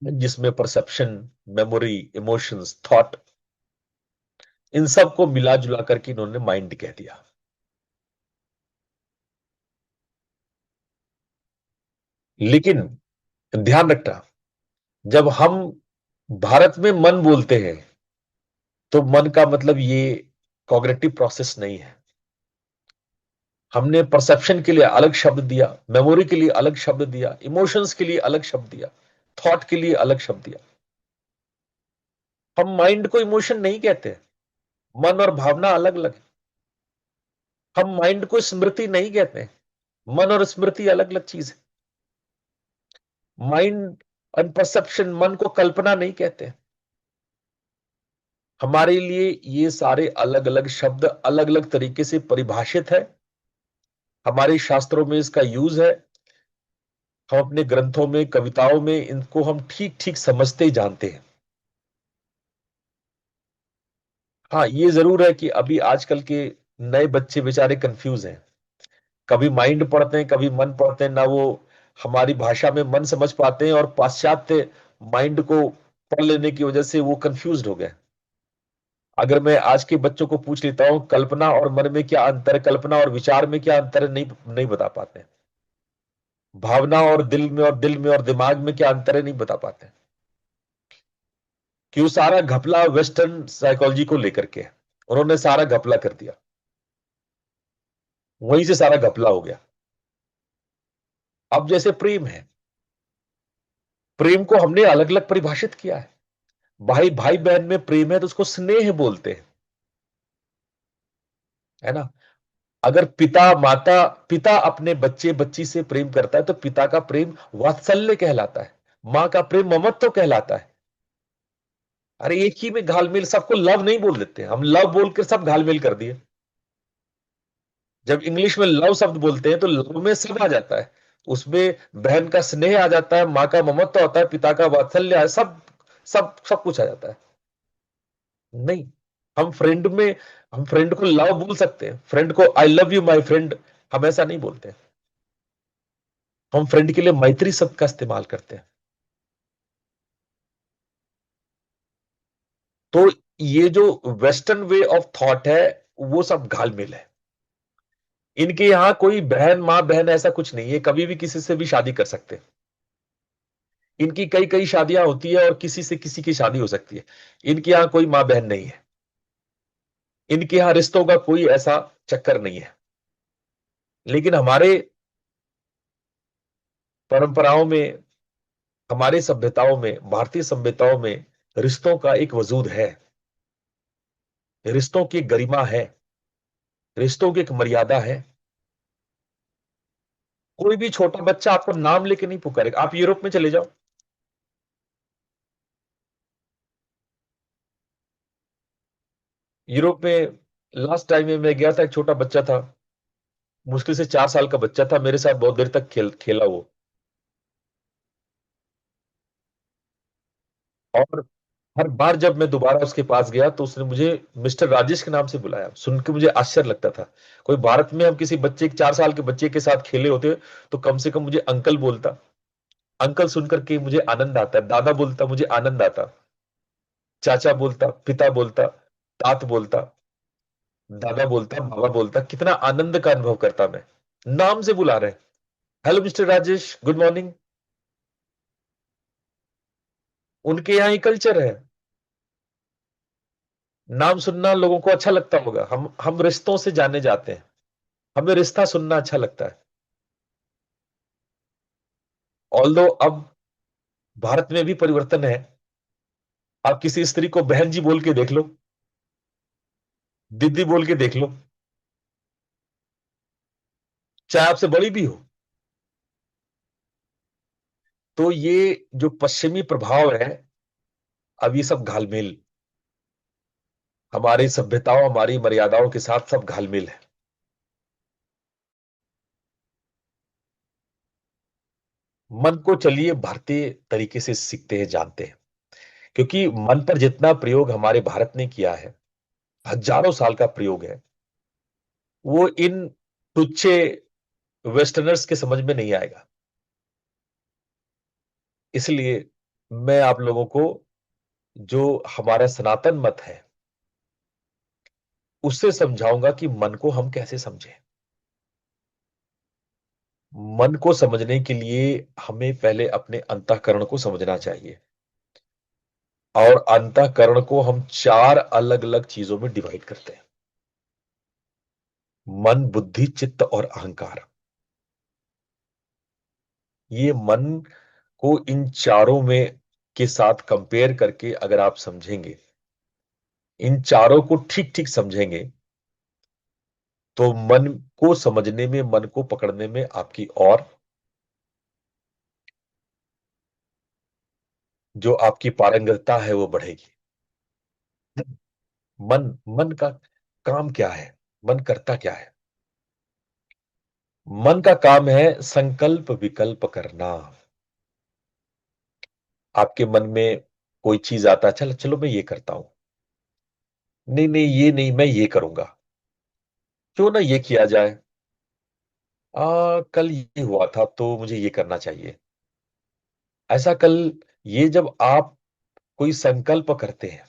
जिसमें परसेप्शन, मेमोरी, इमोशंस, थॉट, इन सब को मिला जुला करके इन्होंने माइंड कह दिया। लेकिन ध्यान रखना, जब हम भारत में मन बोलते हैं, तो मन का मतलब ये कॉग्निटिव प्रोसेस नहीं है। हमने परसेप्शन के लिए अलग शब्द दिया, मेमोरी के लिए अलग शब्द दिया, इमोशंस के लिए अलग शब्द दिया, थॉट के लिए अलग शब्द दिया। हम माइंड को इमोशन नहीं कहते। मन और भावना अलग अलग है। हम माइंड को स्मृति नहीं कहते। मन और स्मृति अलग अलग चीज है। माइंड एंड परसेप्शन, मन को कल्पना नहीं कहते। हमारे लिए ये सारे अलग अलग शब्द अलग अलग तरीके से परिभाषित है। हमारे शास्त्रों में इसका यूज है। हम अपने ग्रंथों में, कविताओं में इनको हम ठीक ठीक समझते ही जानते हैं। हाँ, ये जरूर है कि अभी आजकल के नए बच्चे बेचारे कंफ्यूज हैं। कभी माइंड पढ़ते हैं, कभी मन पढ़ते हैं, ना वो हमारी भाषा में मन समझ पाते हैं, और पाश्चात्य माइंड को पढ़ लेने की वजह से वो कंफ्यूज हो गए। अगर मैं आज के बच्चों को पूछ लेता हूं कल्पना और मन में क्या अंतर है, कल्पना और विचार में क्या अंतर है, नहीं नहीं बता पाते। भावना और दिल में, और दिल में और दिमाग में क्या अंतर है, नहीं बता पाते। क्यों? सारा घपला वेस्टर्न साइकोलॉजी को लेकर के है। उन्होंने सारा घपला कर दिया। वहीं से सारा घपला हो गया। अब जैसे प्रेम है, प्रेम को हमने अलग अलग परिभाषित किया है। भाई भाई बहन में प्रेम है तो उसको स्नेह बोलते हैं, है ना। अगर पिता अपने बच्चे बच्ची से प्रेम करता है तो पिता का प्रेम वात्सल्य कहलाता है। मां का प्रेम ममत्व कहलाता है। अरे एक ही में घालमेल, सबको लव नहीं बोल देते, हम लव बोलकर सब घालमेल कर दिए। जब इंग्लिश में लव शब्द बोलते हैं तो लव में सब आ जाता है। उसमें बहन का स्नेह आ जाता है, माँ का ममत्व होता है, पिता का वात्सल्य सब सब सब कुछ आ जाता है। नहीं, हम फ्रेंड में, हम फ्रेंड को लव बोल सकते हैं, फ्रेंड को I love you my friend, हम ऐसा नहीं बोलते। हम फ्रेंड के लिए मैत्री शब्द का इस्तेमाल करते हैं। तो ये जो वेस्टर्न वे ऑफ थॉट है, वो सब घालमेल है। इनके यहां कोई बहन मां बहन ऐसा कुछ नहीं है, कभी भी किसी से भी शादी कर सकते हैं। इनकी कई कई शादियां होती है और किसी से किसी की शादी हो सकती है। इनके यहां कोई मां बहन नहीं है। इनके यहां रिश्तों का कोई ऐसा चक्कर नहीं है। लेकिन हमारे परंपराओं में, हमारे सभ्यताओं में, भारतीय सभ्यताओं में रिश्तों का एक वजूद है। रिश्तों की गरिमा है। रिश्तों की एक मर्यादा है। कोई भी छोटा बच्चा आपको नाम लेके नहीं पुकारेगा। आप यूरोप में चले जाओ। यूरोप में लास्ट टाइम में मैं गया था, एक छोटा बच्चा था, मुश्किल से 4 साल का बच्चा था, मेरे साथ बहुत देर तक खेला वो। और हर बार जब मैं दोबारा उसके पास गया तो उसने मुझे मिस्टर राजेश के नाम से बुलाया। सुन के मुझे आश्चर्य लगता था। कोई भारत में हम किसी बच्चे, 4 साल के बच्चे के साथ खेले होते तो कम से कम मुझे अंकल बोलता। अंकल सुनकर के मुझे आनंद आता है, दादा बोलता मुझे आनंद आता, चाचा बोलता, पिता बोलता, तात बोलता, दादा बोलता, बाबा बोलता, कितना आनंद का अनुभव करता मैं। नाम से बुला रहे हैं, hello mister Rajesh, good morning. उनके यहाँ ही कल्चर है। नाम सुनना लोगों को अच्छा लगता होगा। हम रिश्तों से जाने जाते हैं। हमें रिश्ता सुनना अच्छा लगता है। ऑल्दो अब भारत में भी परिवर्तन है। आप किसी स्त्री को बहन जी बोल के देख लो, दीदी बोल के देख लो, चाहे आपसे बड़ी भी हो। तो ये जो पश्चिमी प्रभाव है, अब ये सब घालमेल, हमारी सभ्यताओं, हमारी मर्यादाओं के साथ सब घालमेल है। मन को चलिए भारतीय तरीके से सीखते हैं, जानते हैं। क्योंकि मन पर जितना प्रयोग हमारे भारत ने किया है, हजारों साल का प्रयोग है, वो इन तुच्छे वेस्टर्नर्स के समझ में नहीं आएगा। इसलिए मैं आप लोगों को जो हमारा सनातन मत है उससे समझाऊंगा कि मन को हम कैसे समझें। मन को समझने के लिए हमें पहले अपने अंतःकरण को समझना चाहिए। और अंतःकरण को हम 4 अलग अलग चीजों में डिवाइड करते हैं। मन, बुद्धि, चित्त और अहंकार। ये मन को इन चारों में के साथ कंपेयर करके अगर आप समझेंगे, इन चारों को ठीक ठीक समझेंगे, तो मन को समझने में, मन को पकड़ने में आपकी और जो आपकी पारंगतता है वो बढ़ेगी। मन मन का काम क्या है? मन करता क्या है? मन का काम है संकल्प विकल्प करना। आपके मन में कोई चीज आता है, चलो चलो मैं ये करता हूं, नहीं नहीं ये नहीं, मैं ये करूंगा, क्यों ना ये किया जाए, कल ये हुआ था तो मुझे ये करना चाहिए, ऐसा कल। ये जब आप कोई संकल्प करते हैं,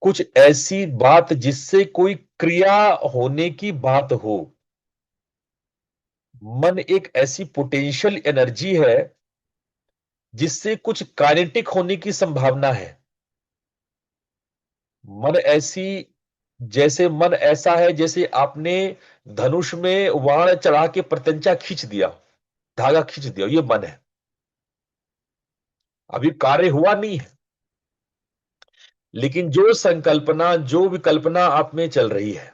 कुछ ऐसी बात जिससे कोई क्रिया होने की बात हो, मन एक ऐसी पोटेंशियल एनर्जी है जिससे कुछ काइनेटिक होने की संभावना है। मन ऐसी, जैसे मन ऐसा है जैसे आपने धनुष में वाण चढ़ा के प्रत्यंचा खींच दिया, धागा खींच दिया, ये मन है। अभी कार्य हुआ नहीं है, लेकिन जो संकल्पना, जो विकल्पना आप में चल रही है,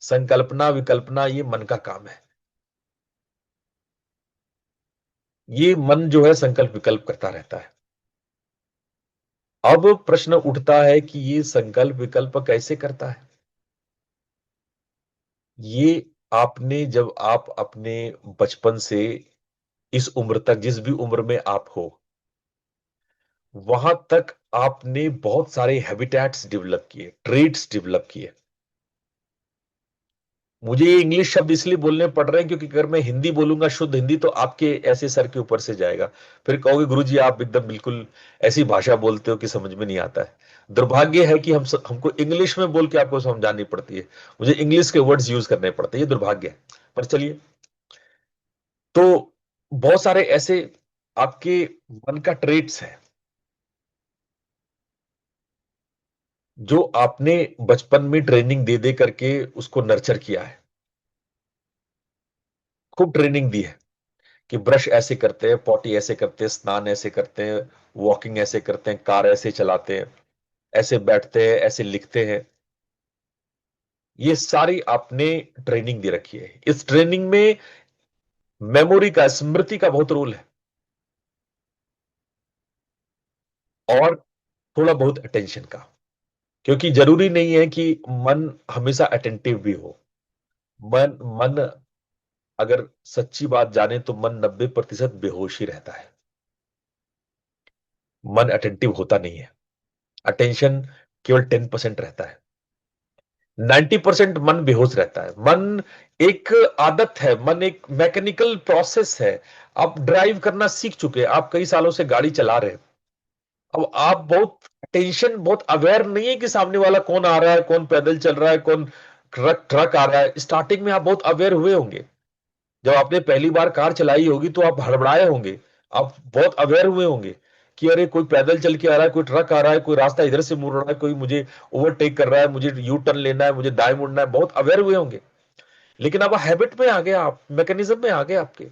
संकल्पना विकल्पना, ये मन का काम है। ये मन जो है संकल्प विकल्प करता रहता है। अब प्रश्न उठता है कि ये संकल्प विकल्प कैसे करता है? ये आपने, जब आप अपने बचपन से इस उम्र तक, जिस भी उम्र में आप हो, वहां तक आपने बहुत सारे हैबिटेट्स डेवलप किए, ट्रेड्स डेवलप किए। मुझे ये इंग्लिश शब्द इसलिए बोलने पड़ रहे हैं क्योंकि अगर मैं हिंदी बोलूंगा शुद्ध हिंदी तो आपके ऐसे सर के ऊपर से जाएगा, फिर कहोगे गुरुजी आप एकदम बिल्कुल ऐसी भाषा बोलते हो कि समझ में नहीं आता है। दुर्भाग्य है कि हमको इंग्लिश में बोल के आपको समझानी पड़ती है, मुझे इंग्लिश के वर्ड्स यूज करने पड़ते हैं, ये दुर्भाग्य है। पर चलिए, तो बहुत सारे ऐसे आपके मन का ट्रेट्स हैं जो आपने बचपन में ट्रेनिंग दे दे करके उसको नर्चर किया है, खूब ट्रेनिंग दी है कि ब्रश ऐसे करते हैं, पॉटी ऐसे करते हैं, स्नान ऐसे करते हैं, वॉकिंग ऐसे करते हैं, कार ऐसे चलाते हैं, ऐसे बैठते हैं, ऐसे लिखते हैं। ये सारी आपने ट्रेनिंग दे रखी है। इस ट्रेनिंग में मेमोरी का, स्मृति का बहुत रोल है, और थोड़ा बहुत अटेंशन का, क्योंकि जरूरी नहीं है कि मन हमेशा अटेंटिव भी हो। मन मन अगर सच्ची बात जाने तो मन 90% बेहोश ही रहता है, मन अटेंटिव होता नहीं है। अटेंशन केवल 10% रहता है, 90% मन बेहोश रहता है। मन एक आदत है, मन एक मैकेनिकल प्रोसेस है। आप ड्राइव करना सीख चुके हैं, आप कई सालों से गाड़ी चला रहे हैं, अब आप बहुत टेंशन, बहुत अवेयर नहीं है कि सामने वाला कौन आ रहा है, कौन पैदल चल रहा है, कौन ट्रक ट्रक आ रहा है। स्टार्टिंग में आप बहुत अवेयर हुए होंगे, जब आपने पहली बार कार चलाई होगी तो आप हड़बड़ाए होंगे, आप बहुत अवेयर हुए होंगे कि अरे कोई पैदल चल के आ रहा है, कोई ट्रक आ रहा है, कोई रास्ता इधर से मुड़ रहा है, कोई मुझे ओवरटेक कर रहा है, मुझे यू टर्न लेना है, मुझे दाएं मुड़ना है, बहुत अवेयर हुए होंगे। लेकिन अब हैबिट में आ गए, आप मैकेनिज्म में आ गए आपके,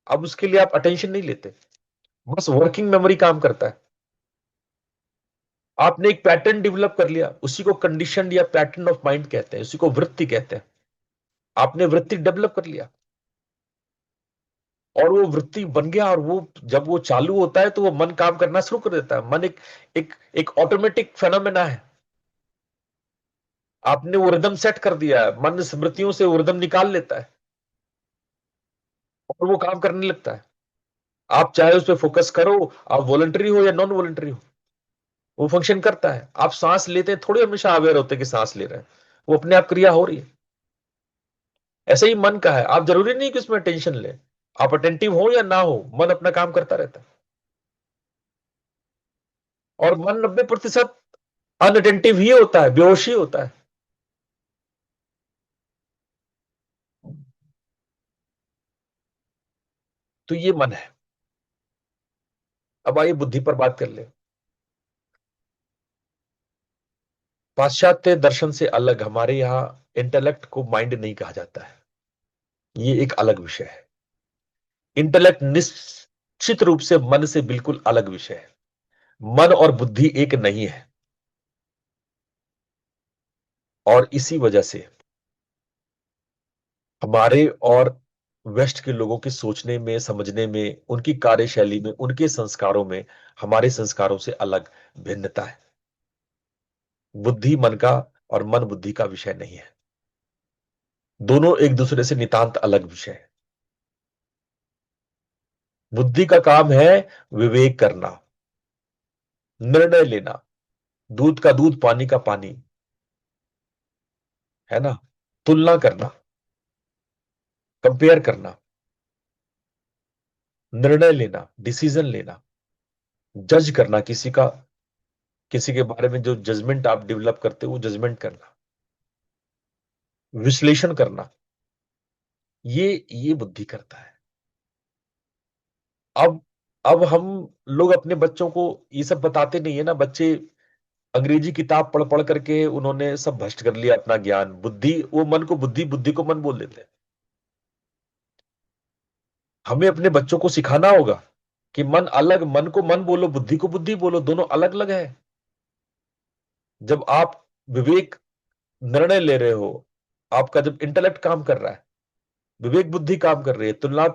अब उसके लिए आप अटेंशन नहीं लेते, बस वर्किंग मेमोरी काम करता है। आपने एक पैटर्न डेवलप कर लिया, उसी को कंडीशन या पैटर्न ऑफ माइंड कहते हैं, उसी को वृत्ति कहते हैं। आपने वृत्ति डेवलप कर लिया और वो वृत्ति बन गया, और वो जब वो चालू होता है तो वो मन काम करना शुरू कर देता है। मन एक एक एक ऑटोमेटिक फेनोमेना है। आपने वो रिदम सेट कर दिया है, मन स्मृतियों से वो रिदम निकाल लेता है और वो काम करने लगता है। आप चाहे उस पर फोकस करो, आप वॉलंटरी हो या नॉन वॉलंटरी हो, वो फंक्शन करता है। आप सांस लेते हैं, थोड़ी हमेशा अवेयर होते हैं कि सांस ले रहे हैं, वो अपने आप क्रिया हो रही है। ऐसे ही मन का है, आप जरूरी नहीं कि उसमें टेंशन ले, आप अटेंटिव हो या ना हो, मन अपना काम करता रहता है। और मन 90% अनअटेंटिव ही होता है, बेहोश ही होता है। तो ये मन है। अब आइए बुद्धि पर बात कर ले। पाश्चात्य दर्शन से अलग हमारे यहाँ इंटेलेक्ट को माइंड नहीं कहा जाता है। ये एक अलग विषय है। इंटेलेक्ट निश्चित रूप से मन से बिल्कुल अलग विषय है। मन और बुद्धि एक नहीं है। और इसी वजह से हमारे और वेस्ट के लोगों के सोचने में, समझने में, उनकी कार्यशैली में, उनके संस्कारों में हमारे संस्कारों से अलग भिन्नता है। बुद्धि मन का और मन बुद्धि का विषय नहीं है। दोनों एक दूसरे से नितांत अलग विषय है। बुद्धि का काम है विवेक करना, निर्णय लेना, दूध का दूध, पानी का पानी, है ना, तुलना करना, कंपेयर करना, निर्णय लेना, डिसीजन लेना, जज करना, किसी के बारे में जो जजमेंट आप डेवलप करते हो वो जजमेंट करना, विश्लेषण करना, ये बुद्धि करता है। अब अब हम लोग अपने बच्चों को ये सब बताते नहीं है ना। बच्चे अंग्रेजी किताब पढ़ पढ़ करके उन्होंने सब भ्रष्ट कर लिया अपना ज्ञान। बुद्धि, वो मन को बुद्धि, बुद्धि को मन बोल देते हैं। हमें अपने बच्चों को सिखाना होगा कि मन अलग, मन को मन बोलो, बुद्धि को बुद्धि बोलो, दोनों अलग अलग है। जब आप विवेक निर्णय ले रहे हो, आपका जब इंटेलेक्ट काम कर रहा है, विवेक बुद्धि काम कर रही है, तुलना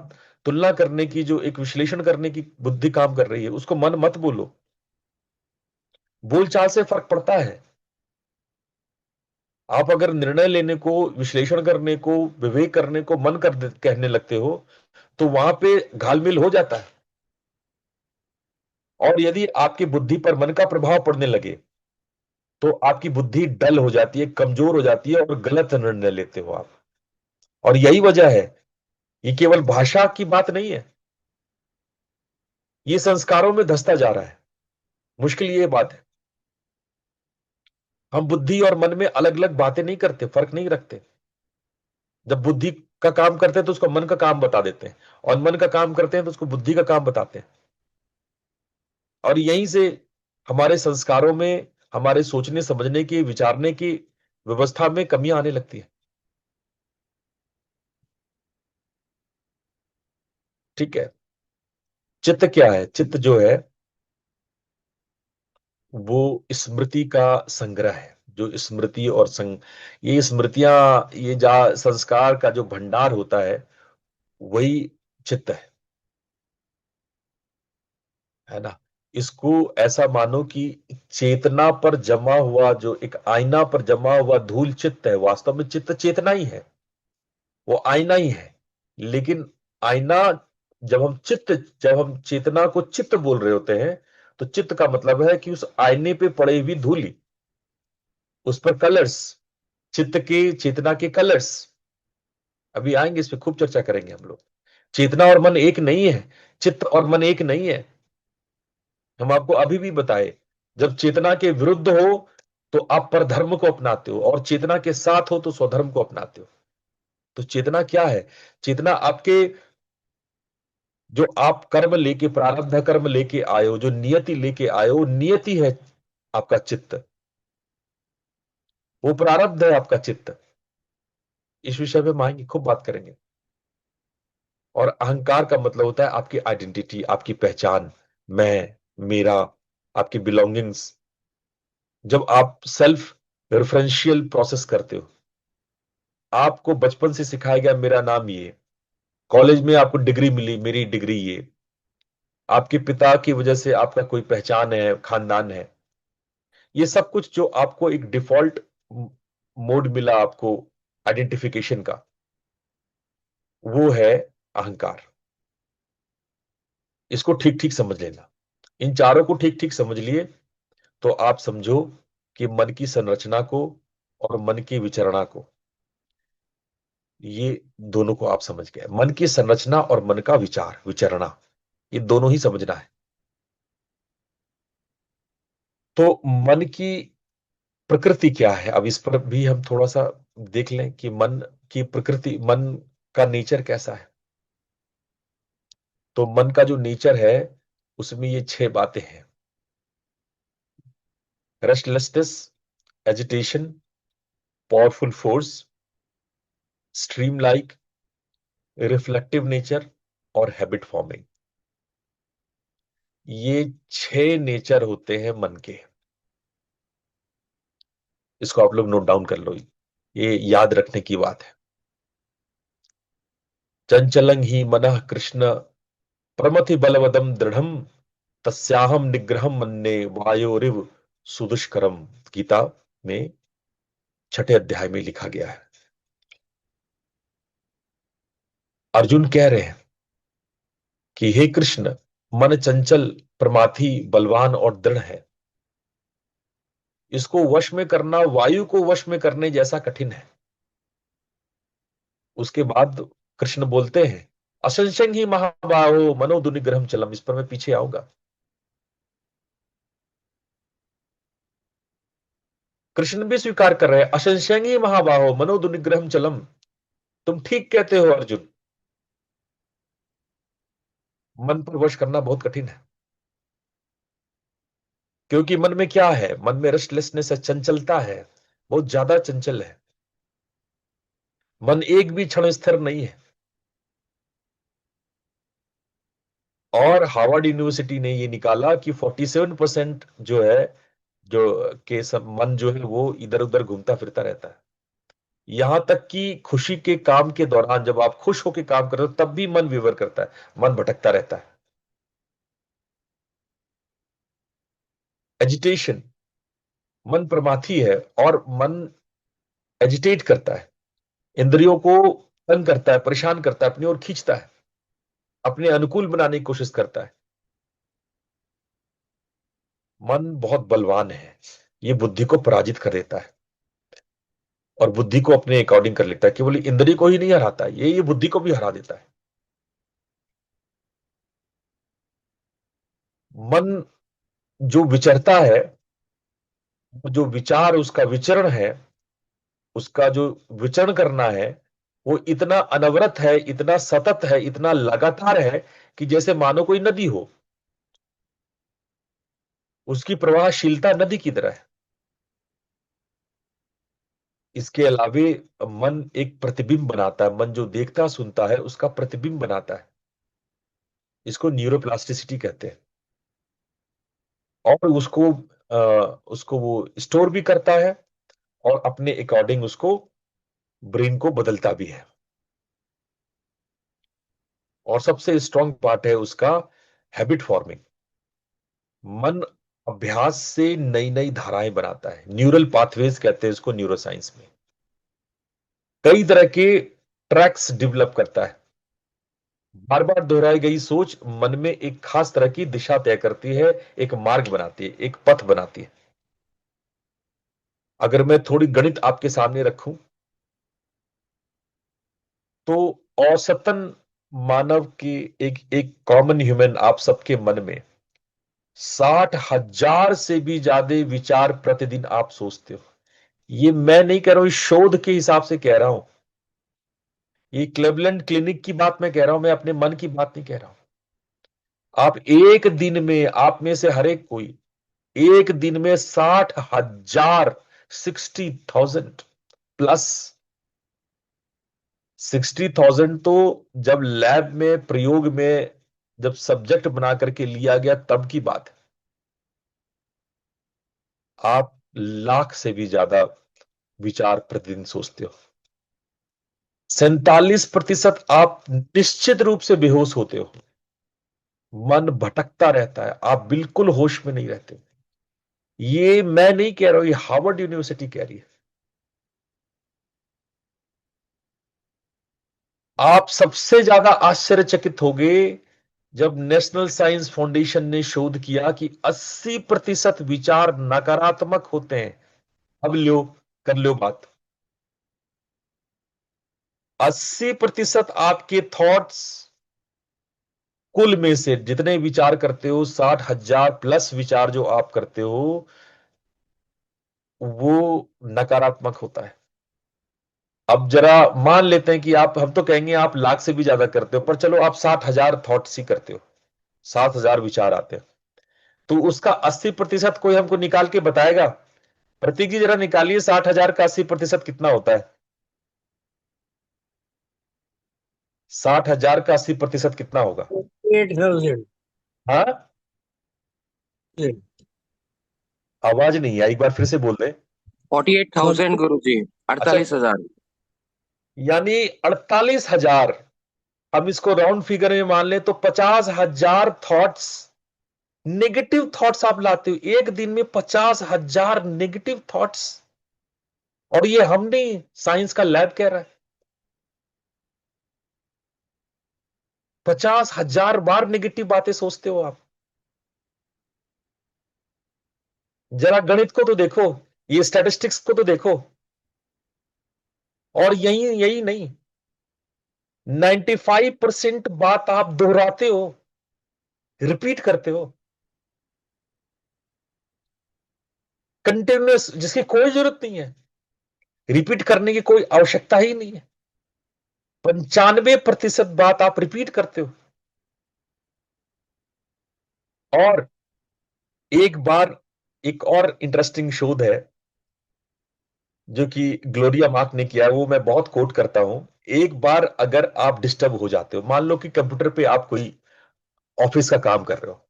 तुलना करने की, जो एक विश्लेषण करने की बुद्धि काम कर रही है, उसको मन मत बोलो। बोलचाल से फर्क पड़ता है। आप अगर निर्णय लेने को, विश्लेषण करने को, विवेक करने को मन कहने लगते हो, तो वहां पे घालमेल हो जाता है। और यदि आपकी बुद्धि पर मन का प्रभाव पड़ने लगे तो आपकी बुद्धि डल हो जाती है, कमजोर हो जाती है और गलत निर्णय लेते हो आप। और यही वजह है, ये केवल भाषा की बात नहीं है, ये संस्कारों में धंसता जा रहा है। मुश्किल ये बात है, हम बुद्धि और मन में अलग अलग बातें नहीं करते, फर्क नहीं रखते। जब बुद्धि का काम करते हैं तो उसको मन का काम बता देते हैं, और मन का काम करते हैं तो उसको बुद्धि का काम बताते हैं। और यहीं से हमारे संस्कारों में, हमारे सोचने समझने की, विचारने की व्यवस्था में कमियां आने लगती है। ठीक है। चित्त क्या है? चित्त जो है वो स्मृति का संग्रह है। जो स्मृति और ये स्मृतियां, ये जा संस्कार का जो भंडार होता है, वही चित्त है ना। इसको ऐसा मानो कि चेतना पर जमा हुआ, जो एक आईना पर जमा हुआ धूल चित्त है। वास्तव में चित्त चेतना ही है, वो आईना ही है। लेकिन आईना, जब हम चेतना को चित्त बोल रहे होते हैं, तो चित्त का मतलब है कि उस आईने पे पड़ी हुई धूली, उस पर कलर्स, चित्त के, चेतना के कलर्स। अभी आएंगे, इस पे खूब चर्चा करेंगे हम लोग। चेतना और मन एक नहीं है, चित्त और मन एक नहीं है। हम आपको अभी भी बताए, जब चेतना के विरुद्ध हो तो आप परधर्म को अपनाते हो, और चेतना के साथ हो तो स्वधर्म को अपनाते हो। तो चेतना क्या है? चेतना आपके, जो आप कर्म लेके, प्रारब्ध कर्म लेके आए हो, जो नियति लेके आए हो, नियति है आपका चित्त। वो प्रारब्ध है आपका चित्त। इस विषय पे हम आएंगे, खूब बात करेंगे। और अहंकार का मतलब होता है आपकी आइडेंटिटी, आपकी पहचान, मैं, मेरा, आपकी बिलोंगिंग्स। जब आप सेल्फ रेफरेंशियल प्रोसेस करते हो, आपको बचपन से सिखाया गया मेरा नाम ये, कॉलेज में आपको डिग्री मिली, मेरी डिग्री ये, आपके पिता की वजह से आपका कोई पहचान है, खानदान है। ये सब कुछ जो आपको एक डिफॉल्ट मोड मिला आपको आइडेंटिफिकेशन का, वो है अहंकार। इसको ठीक ठीक समझ लेना। इन चारों को ठीक ठीक समझ लिए तो आप समझो कि मन की संरचना को और मन की विचरणा को, ये दोनों को आप समझ गए। मन की संरचना और मन का विचार, विचरणा, ये दोनों ही समझना है। तो मन की प्रकृति क्या है, अब इस पर भी हम थोड़ा सा देख लें कि मन की प्रकृति, मन का नेचर कैसा है। तो मन का जो नेचर है, उसमें ये 6 बातें हैं। Restlessness, agitation, powerful force, stream like, reflective nature और हैबिट फॉर्मिंग। ये 6 नेचर होते हैं मन के। इसको आप लोग नोट डाउन कर लो, ये याद रखने की बात है। चंचलं ही मनः कृष्ण प्रमथि बलवदम दृढ़म तस्याहम निग्रहम मन्ये वायोरिव सुदुष्करम। गीता में 6 अध्याय में लिखा गया है। अर्जुन कह रहे हैं कि हे कृष्ण, मन चंचल, प्रमाथी, बलवान और दृढ़ है। इसको वश में करना वायु को वश में करने जैसा कठिन है। उसके बाद कृष्ण बोलते हैं, असंशय ही महाबाहो मनो दुनिग्रहम चलम। इस पर मैं पीछे आऊंगा। कृष्ण भी स्वीकार कर रहे हैं, असंशय ही महाबाहो मनो दुनिग्रहम चलम। तुम ठीक कहते हो अर्जुन, मन पर वश करना बहुत कठिन है। क्योंकि मन में क्या है? मन में रेस्टलेसनेस है, चंचलता है, बहुत ज्यादा चंचल है। मन एक भी क्षण स्थिर नहीं है। और हार्वर्ड यूनिवर्सिटी ने ये निकाला कि 47% जो है, जो के सब मन जो है वो इधर उधर घूमता फिरता रहता है। यहां तक कि खुशी के काम के दौरान जब आप खुश होकर काम करते हो तब भी मन विवर करता है, मन भटकता रहता है। एजिटेशन, मन प्रमाथी है और मन एजिटेट करता है, इंद्रियों को तंग करता है, परेशान करता है, अपनी ओर खींचता है, अपने अनुकूल बनाने की कोशिश करता है। मन बहुत बलवान है, ये बुद्धि को पराजित कर देता है और बुद्धि को अपने अकॉर्डिंग कर लेता है। केवल इंद्रिय को ही नहीं हराता, ये बुद्धि को भी हरा देता है। मन जो विचरता है, जो विचार उसका विचरण है, उसका जो विचरण करना है, वो इतना अनवरत है, इतना सतत है, इतना लगातार है कि जैसे मानो कोई नदी हो। उसकी प्रवाहशीलता नदी की तरह है। इसके अलावे मन एक प्रतिबिंब बनाता है, मन जो देखता सुनता है उसका प्रतिबिंब बनाता है। इसको न्यूरोप्लास्टिसिटी कहते हैं। और उसको वो स्टोर भी करता है और अपने अकॉर्डिंग उसको ब्रेन को बदलता भी है। और सबसे स्ट्रांग पार्ट है उसका हैबिट फॉर्मिंग। मन अभ्यास से नई नई धाराएं बनाता है, न्यूरल पाथवेज कहते हैं इसको न्यूरोसाइंस में। कई तरह के ट्रैक्स डेवलप करता है। बार बार दोहराई गई सोच मन में एक खास तरह की दिशा तय करती है, एक मार्ग बनाती है, एक पथ बनाती है। अगर मैं थोड़ी गणित आपके सामने रखूं तो औसतन मानव की एक एक कॉमन ह्यूमन आप सबके मन में 60,000 से भी ज्यादा विचार प्रतिदिन आप सोचते हो। ये मैं नहीं कह रहा हूं, इस शोध के हिसाब से कह रहा हूं। ये क्लेवलैंड क्लिनिक की बात मैं कह रहा हूं, मैं अपने मन की बात नहीं कह रहा हूं। आप एक दिन में, आप में से हर एक कोई एक दिन में 60,000, 60,000 प्लस। 60,000 तो जब लैब में प्रयोग में जब सब्जेक्ट बना करके लिया गया तब की बात है। आप लाख से भी ज्यादा विचार प्रतिदिन सोचते हो। 47% आप निश्चित रूप से बेहोश होते हो। मन भटकता रहता है, आप बिल्कुल होश में नहीं रहते। ये मैं नहीं कह रहा हूं, ये हार्वर्ड यूनिवर्सिटी कह रही है। आप सबसे ज्यादा आश्चर्यचकित होंगे जब नेशनल साइंस फाउंडेशन ने शोध किया कि 80% विचार नकारात्मक होते हैं। अब लो, कर लो बात। 80% आपके थॉट्स, कुल में से जितने विचार करते हो, 60,000 प्लस विचार जो आप करते हो, वो नकारात्मक होता है। अब जरा मान लेते हैं कि आप, हम तो कहेंगे आप लाख से भी ज्यादा करते हो, पर चलो आप 60,000 थॉट्स ही करते हो, 60,000 विचार आते हैं। तो उसका 80% कोई हमको निकाल के बताएगा? प्रतीक जी जरा निकालिए, 60,000 का 80% कितना होता है? 60,000 का 80% कितना होगा? 8,000। हाँ, आवाज नहीं आई, एक बार फिर से बोल दें। 48,000 गुरु जी। अच्छा, 48,000। यानी 48,000। हम इसको राउंड फिगर में मान ले तो 50,000 थॉट्स, नेगेटिव थॉट्स आप लाते हो एक दिन में, 50,000 नेगेटिव थॉट्स। और ये हम नहीं, साइंस का लैब कह रहा है। 50,000 बार नेगेटिव बातें सोचते हो आप। जरा गणित को तो देखो, ये स्टैटिस्टिक्स को तो देखो। और यही यही नहीं, 95% बात आप दोहराते हो, रिपीट करते हो, कंटिन्यूअस, जिसकी कोई जरूरत नहीं है, रिपीट करने की कोई आवश्यकता ही नहीं है। 95% बात आप रिपीट करते हो। और एक बार, एक और इंटरेस्टिंग शोध है जो कि ग्लोरिया मार्क ने किया है, वो मैं बहुत कोट करता हूं। एक बार अगर आप डिस्टर्ब हो जाते हो, मान लो कि कंप्यूटर पे आप कोई ऑफिस का काम कर रहे हो,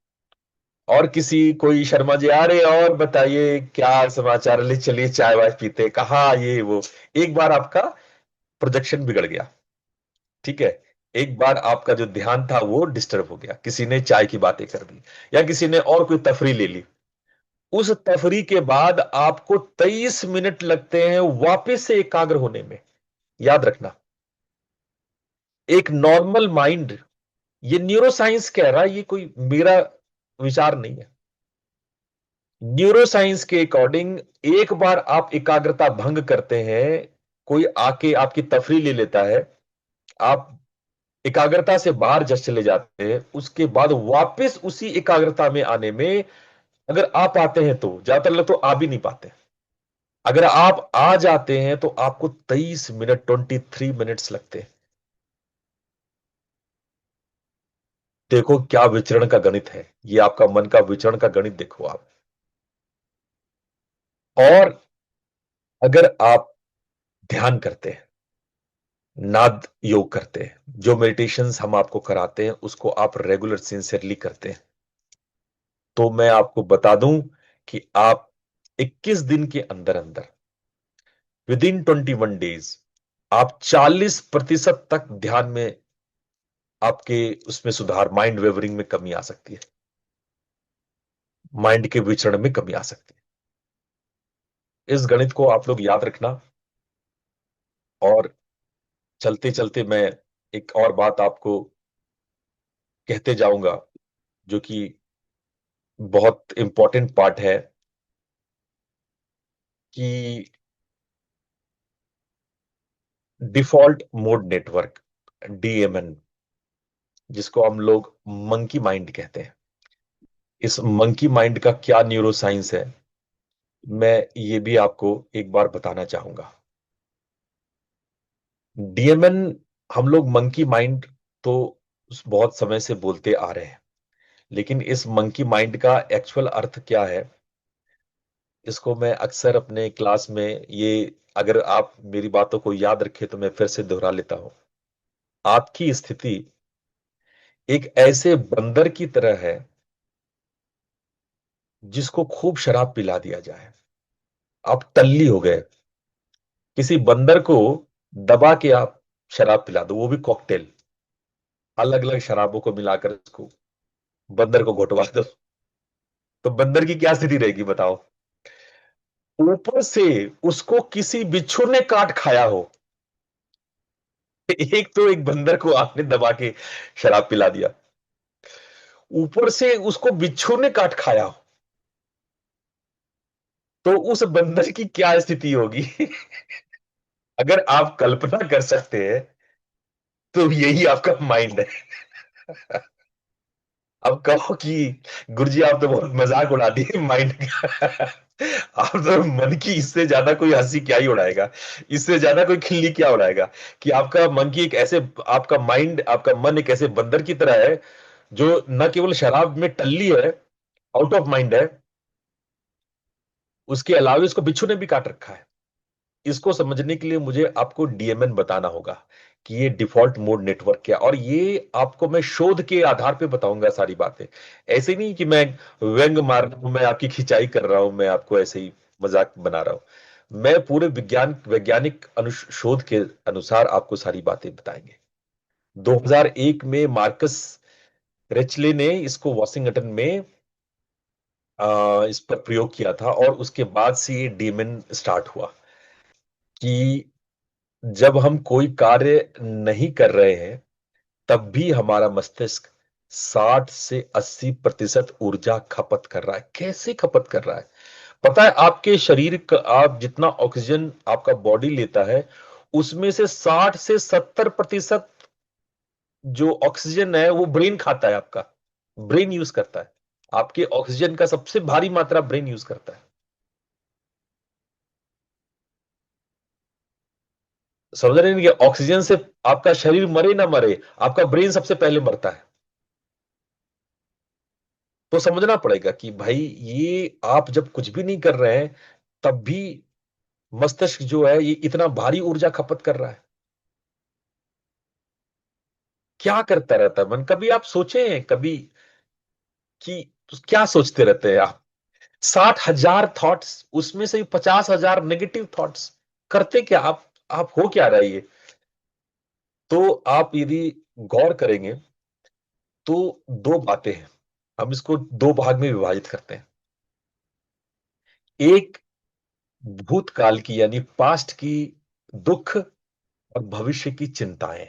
और किसी कोई शर्मा जी आ रहे हैं, और बताइए क्या समाचार, ले चलिए चाय वाय पीते, कहा ये वो। एक बार आपका प्रोजेक्शन बिगड़ गया, ठीक है। एक बार आपका जो ध्यान था वो डिस्टर्ब हो गया, किसी ने चाय की बातें कर दी, या किसी ने और कोई तफरी ले ली। उस तफरी के बाद आपको 23 मिनट लगते हैं वापस से एकाग्र होने में। याद रखना, एक नॉर्मल माइंड, ये न्यूरो साइंस कह रहा है, ये कोई मेरा विचार नहीं है। न्यूरो साइंस के अकॉर्डिंग, एक बार आप एकाग्रता भंग करते हैं, कोई आके आपकी तफरी ले लेता है, आप एकाग्रता से बाहर जब चले जाते हैं, उसके बाद वापस उसी एकाग्रता में आने में, अगर आप आते हैं तो, ज्यादातर लोग तो आ भी नहीं पाते। अगर आप आ जाते हैं तो आपको 23 मिनट, 23 मिनट्स लगते हैं। देखो क्या विचरण का गणित है ये, आपका मन का विचरण का गणित देखो आप। और अगर आप ध्यान करते हैं, नाद योग करते हैं, जो मेडिटेशंस हम आपको कराते हैं उसको आप रेगुलर सिंसियरली करते हैं, तो मैं आपको बता दूं कि आप 21 दिन के अंदर अंदर, विद इन 21 डेज, आप 40% तक ध्यान में, आपके उसमें सुधार, माइंड वेवरिंग में कमी आ सकती है, माइंड के विचरण में कमी आ सकती है। इस गणित को आप लोग याद रखना। और चलते चलते मैं एक और बात आपको कहते जाऊंगा, जो कि बहुत इंपॉर्टेंट पार्ट है, कि डिफॉल्ट मोड नेटवर्क, डीएमएन, जिसको हम लोग मंकी माइंड कहते हैं, इस मंकी माइंड का क्या न्यूरो साइंस है, मैं ये भी आपको एक बार बताना चाहूंगा। डीएमएन, हम लोग मंकी माइंड तो बहुत समय से बोलते आ रहे हैं, लेकिन इस मंकी माइंड का एक्चुअल अर्थ क्या है, इसको मैं अक्सर अपने क्लास में, ये अगर आप मेरी बातों को याद रखें तो मैं फिर से दोहरा लेता हूं। आपकी स्थिति एक ऐसे बंदर की तरह है जिसको खूब शराब पिला दिया जाए, आप टल्ली हो गए। किसी बंदर को दबा के आप शराब पिला दो, वो भी कॉकटेल, अलग अलग शराबों को मिलाकर उसको बंदर को घोटवा दो, तो बंदर की क्या स्थिति रहेगी बताओ। ऊपर से उसको किसी बिच्छू ने काट खाया हो। एक तो एक बंदर को आपने दबा के शराब पिला दिया, ऊपर से उसको बिच्छू ने काट खाया हो, तो उस बंदर की क्या स्थिति होगी। अगर आप कल्पना कर सकते हैं तो यही आपका माइंड है। अब कहो कि गुरुजी आप तो बहुत मजाक उड़ा दिए माइंड का। आप तो मन की, इससे ज्यादा कोई हंसी क्या ही उड़ाएगा, इससे ज्यादा कोई खिल्ली क्या उड़ाएगा, कि आपका मन की एक ऐसे, आपका माइंड, आपका मन एक ऐसे बंदर की तरह है जो न केवल शराब में टल्ली है, आउट ऑफ माइंड है, उसके अलावा इसको बिच्छू ने भी काट रखा है। इसको समझने के लिए मुझे आपको डीएमएन बताना होगा कि ये डिफॉल्ट मोड नेटवर्क क्या, और ये आपको मैं शोध के आधार पे बताऊंगा सारी बातें। ऐसे नहीं कि मैं व्यंग मार रहा हूं, मैं आपकी खिंचाई कर रहा हूं, मैं आपको ऐसे ही मजाक बना रहा हूं। मैं पूरे वैज्ञानिक शोध के अनुसार आपको सारी बातें बताएंगे। 2001 में मार्कस रेचले ने इसको वॉशिंगटन में इस पर प्रयोग किया था, और उसके बाद से ये डीएमएन स्टार्ट हुआ कि जब हम कोई कार्य नहीं कर रहे हैं तब भी हमारा मस्तिष्क 60 से 80% ऊर्जा खपत कर रहा है। कैसे खपत कर रहा है? पता है, आपके शरीर का आप जितना ऑक्सीजन आपका बॉडी लेता है, उसमें से 60 से 70% जो ऑक्सीजन है वो ब्रेन खाता है, आपका ब्रेन यूज करता है। आपके ऑक्सीजन का सबसे भारी मात्रा ब्रेन यूज करता है। समझ रहे हैं कि ऑक्सीजन से आपका शरीर मरे ना मरे, आपका ब्रेन सबसे पहले मरता है। तो समझना पड़ेगा कि भाई, ये आप जब कुछ भी नहीं कर रहे हैं तब भी मस्तिष्क जो है ये इतना भारी ऊर्जा खपत कर रहा है। क्या करता रहता है मन? कभी आप सोचे हैं कभी कि क्या सोचते रहते हैं आप? 60,000 थॉट्स, उसमें से 50,000 नेगेटिव थॉट्स। करते क्या आप हो क्या रहा है ये? तो आप यदि गौर करेंगे तो दो बातें हैं। हम इसको दो भाग में विभाजित करते हैं। एक भूतकाल की यानी पास्ट की दुख, और भविष्य की चिंताएं।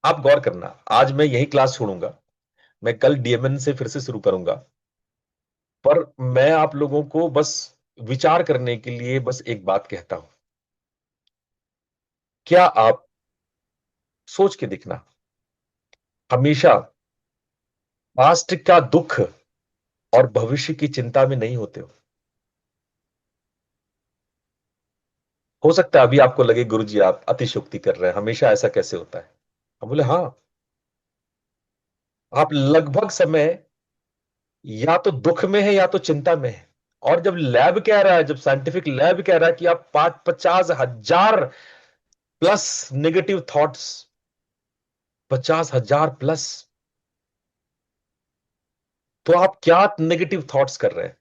आप गौर करना, आज मैं यही क्लास छोड़ूंगा, मैं कल डीएमएन से फिर से शुरू करूंगा, पर मैं आप लोगों को बस विचार करने के लिए बस एक बात कहता हूं। क्या आप सोच के दिखना, हमेशा पास्ट का दुख और भविष्य की चिंता में नहीं होते हो? हो सकता है अभी आपको लगे गुरुजी आप अतिशयोक्ति कर रहे हैं, हमेशा ऐसा कैसे होता है? हम बोले हाँ, आप लगभग समय या तो दुख में है या तो चिंता में है। और जब लैब कह रहा है, जब साइंटिफिक लैब कह रहा है कि आप 50,000 प्लस नेगेटिव थॉट्स, 50,000 प्लस, तो आप क्या नेगेटिव थॉट्स कर रहे हैं?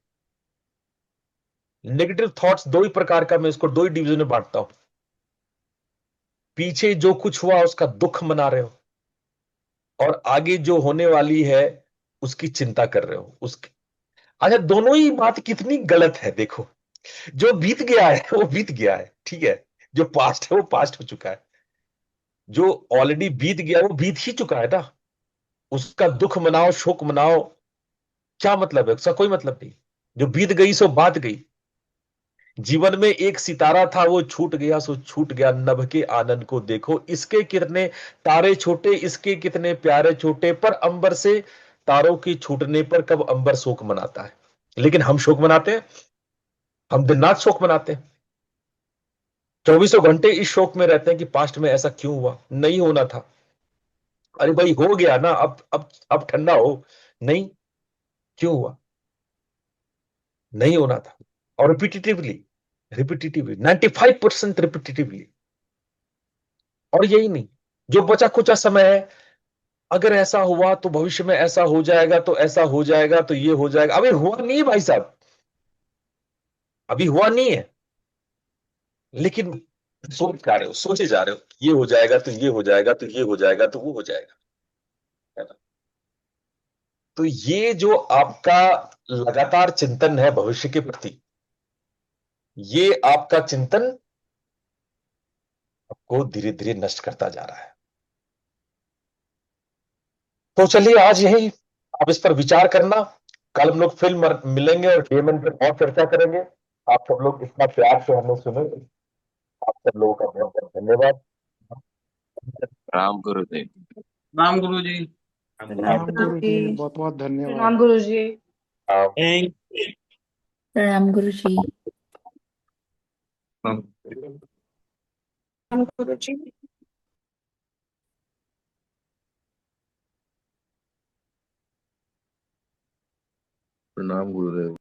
नेगेटिव थॉट्स दो ही प्रकार का, मैं इसको दो ही डिवीजन में बांटता हूं। पीछे जो कुछ हुआ उसका दुख मना रहे हो, और आगे जो होने वाली है उसकी चिंता कर रहे हो उसकी। अच्छा, दोनों ही बात कितनी गलत है देखो। जो बीत गया है वो बीत गया है, ठीक है। जो पास्ट है वो पास्ट हो चुका है। जो ऑलरेडी बीत गया वो बीत ही चुका है ना। उसका दुख मनाओ, शोक मनाओ, क्या मतलब है? उसका कोई मतलब नहीं। जो बीत गई सो बात गई। जीवन में एक सितारा था, वो छूट गया सो छूट गया, नभ के आनंद को देखो, इसके कितने तारे छोटे, इसके कितने प्यारे छोटे, पर अंबर से तारों के छूटने पर कब अंबर शोक मनाता है? लेकिन हम शोक मनाते हैं, हम दिन रात शोक मनाते हैं, चौबीसों घंटे इस शोक में रहते हैं कि पास्ट में ऐसा क्यों हुआ, नहीं होना था। अरे भाई हो गया ना, अब ठंडा हो। नहीं, क्यों हुआ? नहीं होना था। और रिपीटिटिवली, रिपीटिटिवली 95% रिपीटिटिवली। और यही नहीं, जो बचा कुचा समय है, अगर ऐसा हुआ तो भविष्य में ऐसा हो जाएगा, तो ऐसा हो जाएगा, तो ये हो जाएगा। अभी हुआ नहीं है भाई साहब, अभी हुआ नहीं है, लेकिन सोच जा रहे हो, सोचे जा रहे हो, ये हो जाएगा तो ये हो जाएगा, तो ये हो जाएगा तो वो हो जाएगा, है ना? तो ये जो आपका लगातार चिंतन है भविष्य के प्रति, ये आपका चिंतन आपको धीरे धीरे नष्ट करता जा रहा है। तो चलिए आज यही, आप इस पर विचार करना। कल हम लोग फिल्म मिलेंगे और डीएमएन पर और चर्चा करेंगे। आप सब लोग इतना प्यार से हमें सुने, आप सब लोगों का बहुत बहुत धन्यवाद। राम गुरुदेव। राम गुरु जी। धन्यवाद। प्रणाम गुरु जी। बहुत बहुत धन्यवाद। प्रणाम गुरु जी। आप प्रणाम गुरु जी। प्रणाम गुरु जी। प्रणाम गुरुदेव।